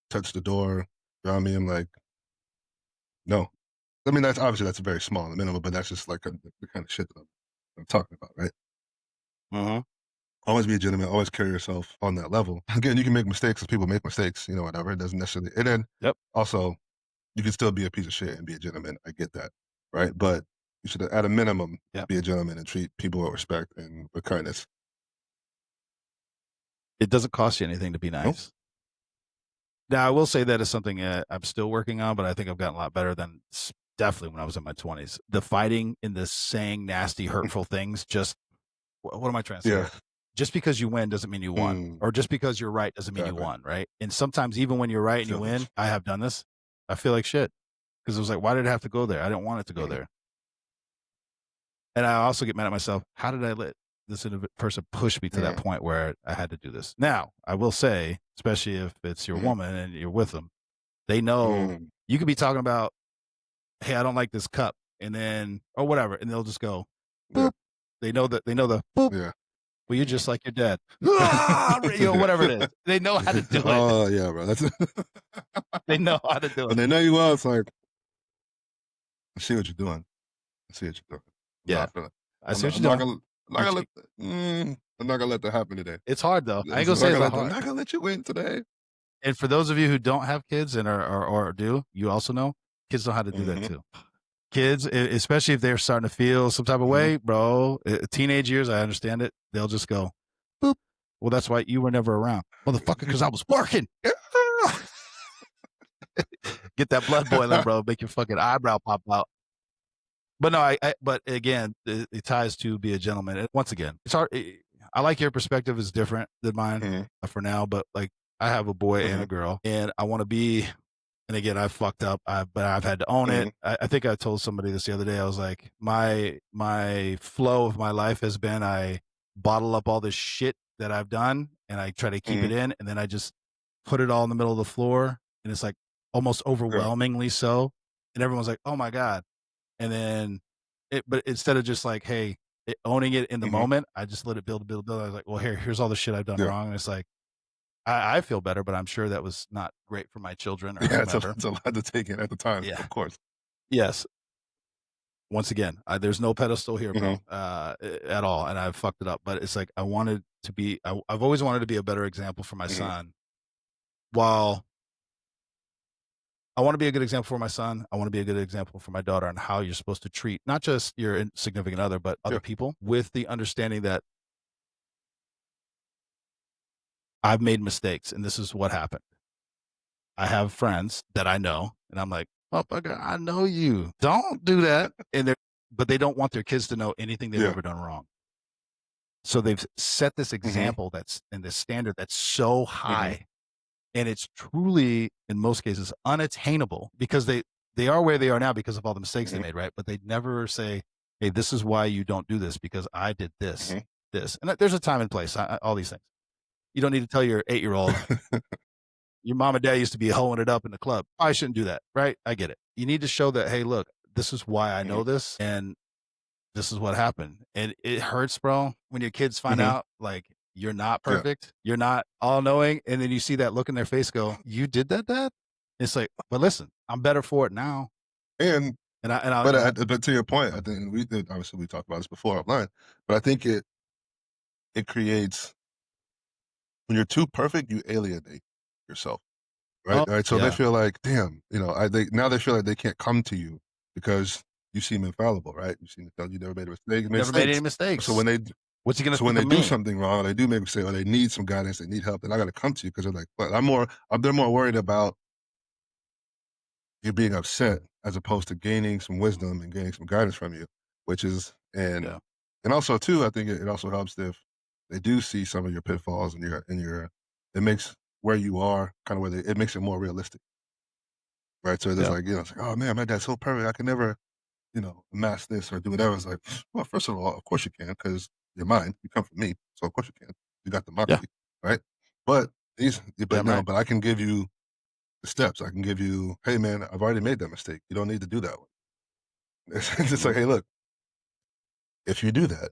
touched the door around me. I'm like, no. I mean, that's very small, the minimum, but that's just like the kind of shit that I'm talking about, right? Mhm. Always be a gentleman. Always carry yourself on that level. Again, you can make mistakes, as people make mistakes, whatever. It doesn't necessarily. And then Yep. also, you can still be a piece of shit and be a gentleman. I get that, right? But you should, at a minimum, Yep. be a gentleman and treat people with respect and with kindness. It doesn't cost you anything to be Nope. nice. Now, I will say that is something I'm still working on, but I think I've gotten a lot better than definitely when I was in my 20s. The fighting and the saying nasty, hurtful things. Just what am I trying to say Yeah. here? Just because you win doesn't mean you won, Mm, or just because you're right doesn't mean you exactly. won, right? And sometimes even when you're right and you Feel win, this. I have done this. I feel like shit because it was like, why did it have to go there? I didn't want it to go Mhm. there. And I also get mad at myself. How did I let this person push me to that Mm, point where I had to do this? Now, I will say, especially if it's your mhm, woman and you're with them, they know mm, you could be talking about, hey, I don't like this cup, and then or whatever, and they'll just go yeah, boop. They know the boop. yeah. Well, you're just like your dad. Ah, you know, whatever it is. They know how to do it. Oh, yeah, bro, that's They know how to do when it. they know you well, it's like, "I see what you're doing. I see what you're doing. I'm Yeah. not gonna I see what you're doing. I'm not You gonna ch let I'm not gonna let that happen today. It's hard though. I ain't This gonna is not say it's gonna not let I'm hard. not gonna let you win today." And for those of you who don't have kids and or do, you also know kids know how to do that Mhm, too. Kids, especially if they're starting to feel some type of mhm. way, bro. Teenage years, I understand it. They'll just go, boop. Well, that's why you were never around, motherfucker, because I was working. Get that blood boiling, bro. Make your fucking eyebrow pop out. But no, but again, it ties to be a gentleman. And once again, it's hard. I like your perspective is different than mine Mhm, for now, but like I have a boy and mhm, a girl, and I want to be. And again, I fucked up, but I've had to own it. mhm, I think I told somebody this the other day. I was like, my flow of my life has been I bottle up all this shit that I've done, and I try to keep it mhm. in, and then I just put it all in the middle of the floor, and it's like almost Yeah, overwhelmingly so. And everyone's like, "Oh my god!" And then but instead of just like, hey, owning it in the mhm. moment, I just let it build, build, build. I was like, well, here's all the shit I've done Yeah. wrong. And it's like, I feel better, but I'm sure that was not great for my children or Yeah, whomever. it's a lot to take in at the time, Yeah. of course. Yes. Once again, there's no pedestal here, Mhm, bro, at all. And I've fucked it up, but it's like, I wanted to be, I've always wanted to be a better example for my mhm, son. While I want to be a good example for my son, I want to be a good example for my daughter on how you're supposed to treat not just your significant other, but yeah, other people with the understanding that I've made mistakes and this is what happened. I have friends that I know, and I'm like, "Motherfucker, I know you. Don't do that." But they don't want their kids to know anything they've yeah, ever done wrong. So they've set this mhm, example that's and this standard that's so mhm, high, and it's truly, in most cases, unattainable because they are where they are now because of all the mistakes they mhm, made, right? But they never say, "Hey, this is why you don't do this because I did mhm. this." And there's a time and place. All these things. You don't need to tell your 8-year-old your mom and dad used to be hoeing it up in the club. I shouldn't do that, right? I get it. You need to show that, hey, look, this is why I Mhm, know this, and this is what happened. And it hurts, bro, when your kids find mhm. out like you're not Yeah, perfect, you're not all knowing, and then you see that look in their face, go, "You did that, Dad?" It's like, but listen, I'm better for it now, and and I'll, you know, but to your point, I think we did obviously we talked about this before offline, but I think it creates when you're too perfect, you alienate yourself, right? oh Right. So they yeah, feel like, damn, they feel like they can't come to you because you seem infallible, right? You seem to tell you never made a mistake, never made any mistakes. So mistakes. What's he gonna when think they of do me? something wrong, they do make a mistake, or they need some guidance, they need help, then I got to come to you because they're like, but they're more worried about you being upset as opposed to gaining some wisdom and gaining some guidance from you, which is Yeah, and also too, I think it also helps if they do see some of your pitfalls and your it makes where you are kind of it makes it more realistic, right? So there's yeah, like it's like, oh man, my dad's so perfect, I can never amass this or do whatever. It's like, well, first of all, of course you can because you're mine, you come from me, so of course you can. You got the yeah, moxie, right? But these, but damn no, right. but I can give you the steps. I can give you, hey man, I've already made that mistake. You don't need to do that one. It's just like, Mhm. hey, look, if you do that,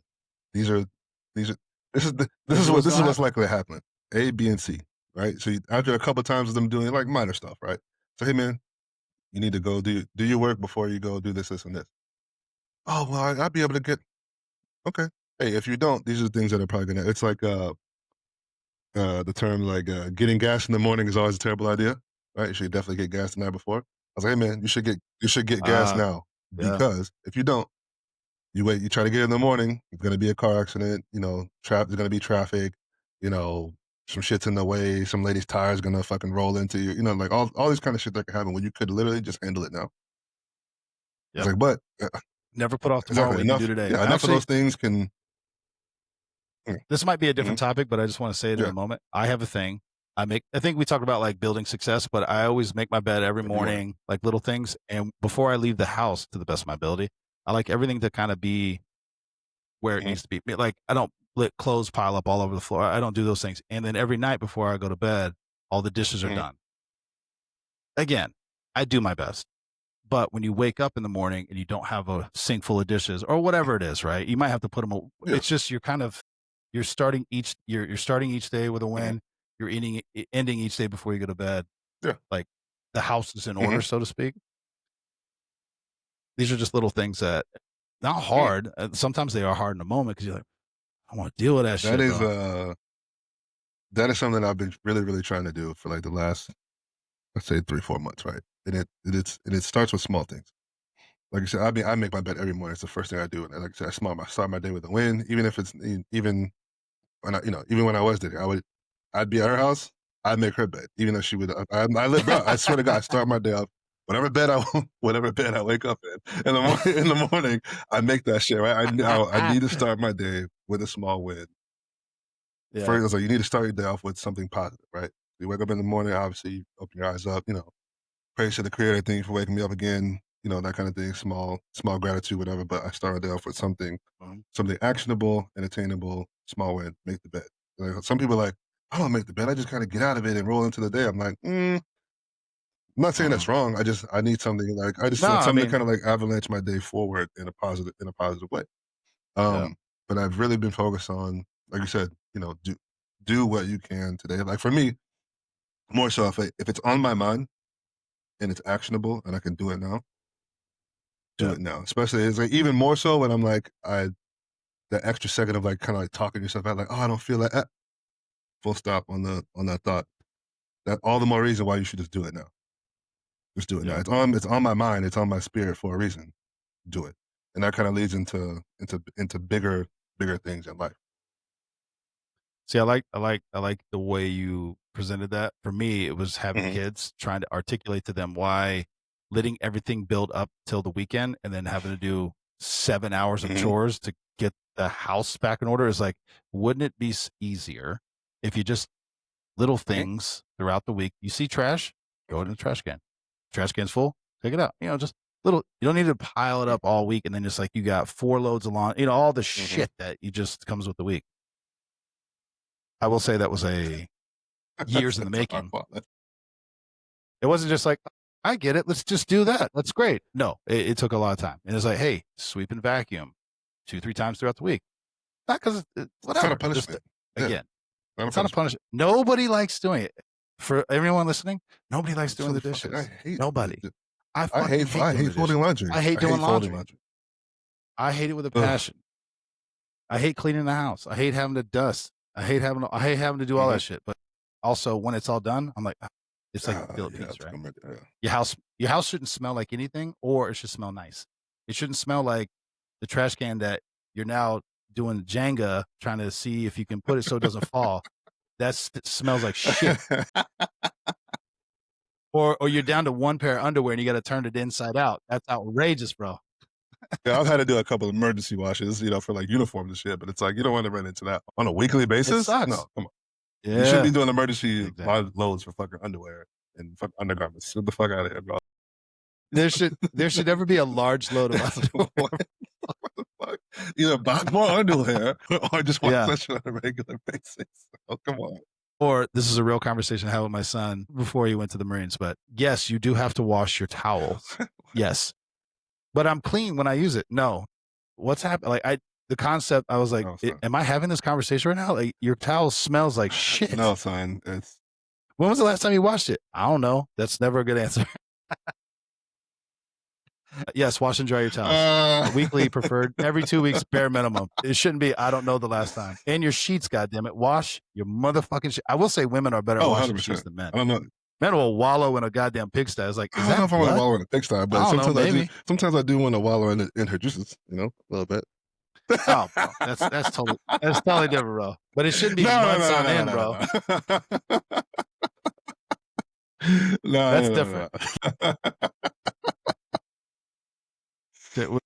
these are these are This is what's this gonna is what's happen. likely to happen. A, B, and C, right? So after a couple of times of them doing like minor stuff, right? So hey man, you need to go do your work before you go do this, this, and this. Oh well, I'll be able to get okay. Hey, if you don't, these are the things that are probably gonna. It's like the term like getting gas in the morning is always a terrible idea, right? You should definitely get gas the night before. I was like, hey man, you should get gas Ah, now yeah, because if you don't, you wait, you try to get in the morning, it's gonna be a car accident, there's gonna be traffic, you know, some shit's in the way, some lady's tire's gonna fucking roll into you, like all these kind of shit that can happen when you could literally just handle it now. It's yep. like, but Never put off tomorrow exactly what you can do enough, today. yeah, I enough of actually those things can. Mm, this might be a different mhm, topic, but I just want to say it in yeah, the moment. I have a thing. I think we talked about like building success, but I always make my bed every every morning. morning, like little things. And before I leave the house to the best of my ability, I like everything to kind of be where it Mhm. needs to be. Like, I don't let clothes pile up all over the floor. I don't do those things. And then every night before I go to bed, all the dishes are Mhm. done. Again, I do my best. But when you wake up in the morning and you don't have a sink full of dishes or whatever it is, right? You might have to put them. Yeah. It's just you're starting each day with a Mhm. win. You're ending each day before you go to bed. Yeah. Like the house is in Mhm. order, so to speak. These are just little things that not Mm. hard. Sometimes they are hard in the moment because you're like, I want to deal with that That shit, is, bro. that is something I've been really, really trying to do for, like, the last, let's say, 3, 4 months, right? And it starts with small things. Like I said, I make my bed every morning. It's the first thing I do, and like I said, I start my day with a win, even if it's even when even when I was dating, I'd be at her house, I'd make her bed, even though she would. I live, bro. I swear to God, I start my day up. Whatever bed I wake up in the morning, I make that shit right. I need to start my day with a small win. Yeah. First, it's like you need to start your day off with something positive, right? You wake up in the morning, obviously, you open your eyes up, praise to the creator, thank you for waking me up again, that kind of thing, small gratitude, whatever. But I start my day off with Mhm. something actionable and attainable, small win, make the bed. Like, some people are like, I don't make the bed, I just kind of get out of it and roll into the day. I'm like, I'm not saying that's Mhm. wrong. I need something like I just No, want I something to mean, kind of like avalanche my day forward in a positive way. yeah, But I've really been focused on, like you said, do what you can today. Like for me, more so if it's on my mind and it's actionable and I can do it now, do yeah, it now. Especially it's like even more so when I'm like that extra second of like kind of like talking yourself out, like, oh, I don't feel like full stop on that thought. That all the more reason why you should just do it now. Just do it now. yeah. It's on my mind. It's on my spirit for a reason. Do it, and that kind of leads into bigger things in life. See, I like the way you presented that. For me, it was having Hmm. kids, trying to articulate to them why letting everything build up till the weekend and then having to do 7 hours of Hmm. chores to get the house back in order is like, wouldn't it be easier if you just little Hmm. things throughout the week? You see trash, throw it in the trash can. Trash can's full, take it out. Just little. You don't need to pile it up all week and then just like you got 4 loads of lawn. All the Hmm. shit that you just comes with the week. I will say that was a years in the That's a hard making. part. It wasn't just like, I get it. Let's just do that. That's great. No, it took a lot of time. And it's like, hey, sweep and vacuum 2, 3 times throughout the week. Not because It's not a whatever. Just punishment. Yeah, again, not a it's not a punishment. punishment. Nobody likes doing it. For everyone listening, nobody likes It's doing really the fucking. I dishes. hate. Nobody. I fucking hate I doing hate the folding dishes. laundry. I hate I doing hate folding laundry. laundry. I hate it with a Ugh. passion. I hate cleaning the house. I hate having to dust. I hate having to do all Hmm. that shit. But also when it's all done, I'm like, it's like the Yeah, Philippines, it's right? yeah. Your house shouldn't smell like anything, or it should smell nice. It shouldn't smell like the trash can that you're now doing Jenga, trying to see if you can put it so it doesn't fall. It smells like shit. Or you're down to one pair of underwear and you got to turn it inside out. That's outrageous, bro. Yeah, I've had to do a couple of emergency washes, for like uniforms and shit. But it's like you don't want to run into that on a weekly It basis. No, sucks. come on. You shouldn't be Yeah, doing emergency exactly. loads for fucking underwear and fucking undergarments. Get the fuck out of here, bro. There should never be a large load of That's underwear. what the fuck. Either buy more underwear or just wash Yeah. that shit on a regular basis. Oh, come on. Or this is a real conversation I had with my son before he went to the Marines. But yes, you do have to wash your towels. Yes. But I'm clean when I use it. No. What's happening? The concept, I was like, No, son. am I having this conversation right now? Like, your towel smells like shit. No, son. It's When was the last time you washed it? I don't know. That's never a good answer. Yes, wash and dry your towels. Weekly preferred, every 2 weeks, bare minimum. It shouldn't be, I don't know the last time. And your sheets, goddammit. Wash your motherfucking sheets. I will say women are better at washing sheets 100%. than men. I don't know. Men will wallow in a goddamn pigsty. It's like, is I don't know that if I want to blood? wallow in a pigsty, I but don't know, sometimes I do. maybe. Sometimes I do want to wallow in her juices, a little bit. Oh, bro, that's totally different, bro. But it shouldn't be No, no, months no, on no, no, end, no, bro. no, no. No, That's no, different. no, no.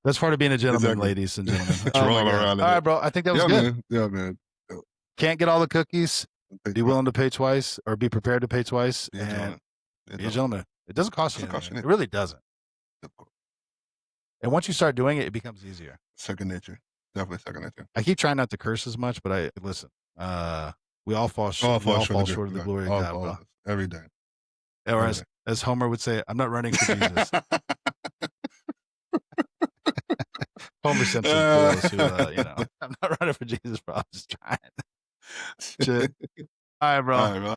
That's part of being a gentleman, Exactly. ladies and gentlemen. Just Oh my rolling god. around All in right, it. bro. I think that was Yeah, good. man. Yeah, man. Can't get all the cookies. Big Be time. willing to pay twice, or be prepared to pay twice, Be a and gentleman. Be a be a gentleman. gentleman. It doesn't cost you Doesn't cost anything. you It anything. really doesn't. Of course. And once you start doing it, it becomes easier. Second nature. Definitely second that too. I keep trying not to curse as much, but I listen. We all fall All we fall all short fall of the short of the yeah, glory of God, all bro. of us, every day, Or every as day. Homer would say, "I'm not running for Jesus." Homer Simpson for those who I'm not running for Jesus, bro. I'm just trying. Shit. All right, bro. All right, bro.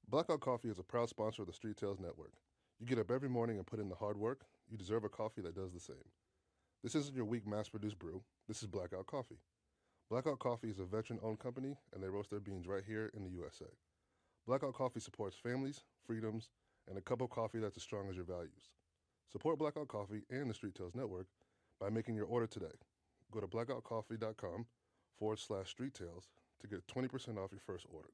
Blackout Coffee is a proud sponsor of the Street Tales Network. You get up every morning and put in the hard work. You deserve a coffee that does the same. This isn't your weak mass-produced brew. This is Blackout Coffee. Blackout Coffee is a veteran-owned company, and they roast their beans right here in the USA. Blackout Coffee supports families, freedoms, and a cup of coffee that's as strong as your values. Support Blackout Coffee and the Street Tales Network by making your order today. Go to blackoutcoffee.com/streettales to get 20% off your first order.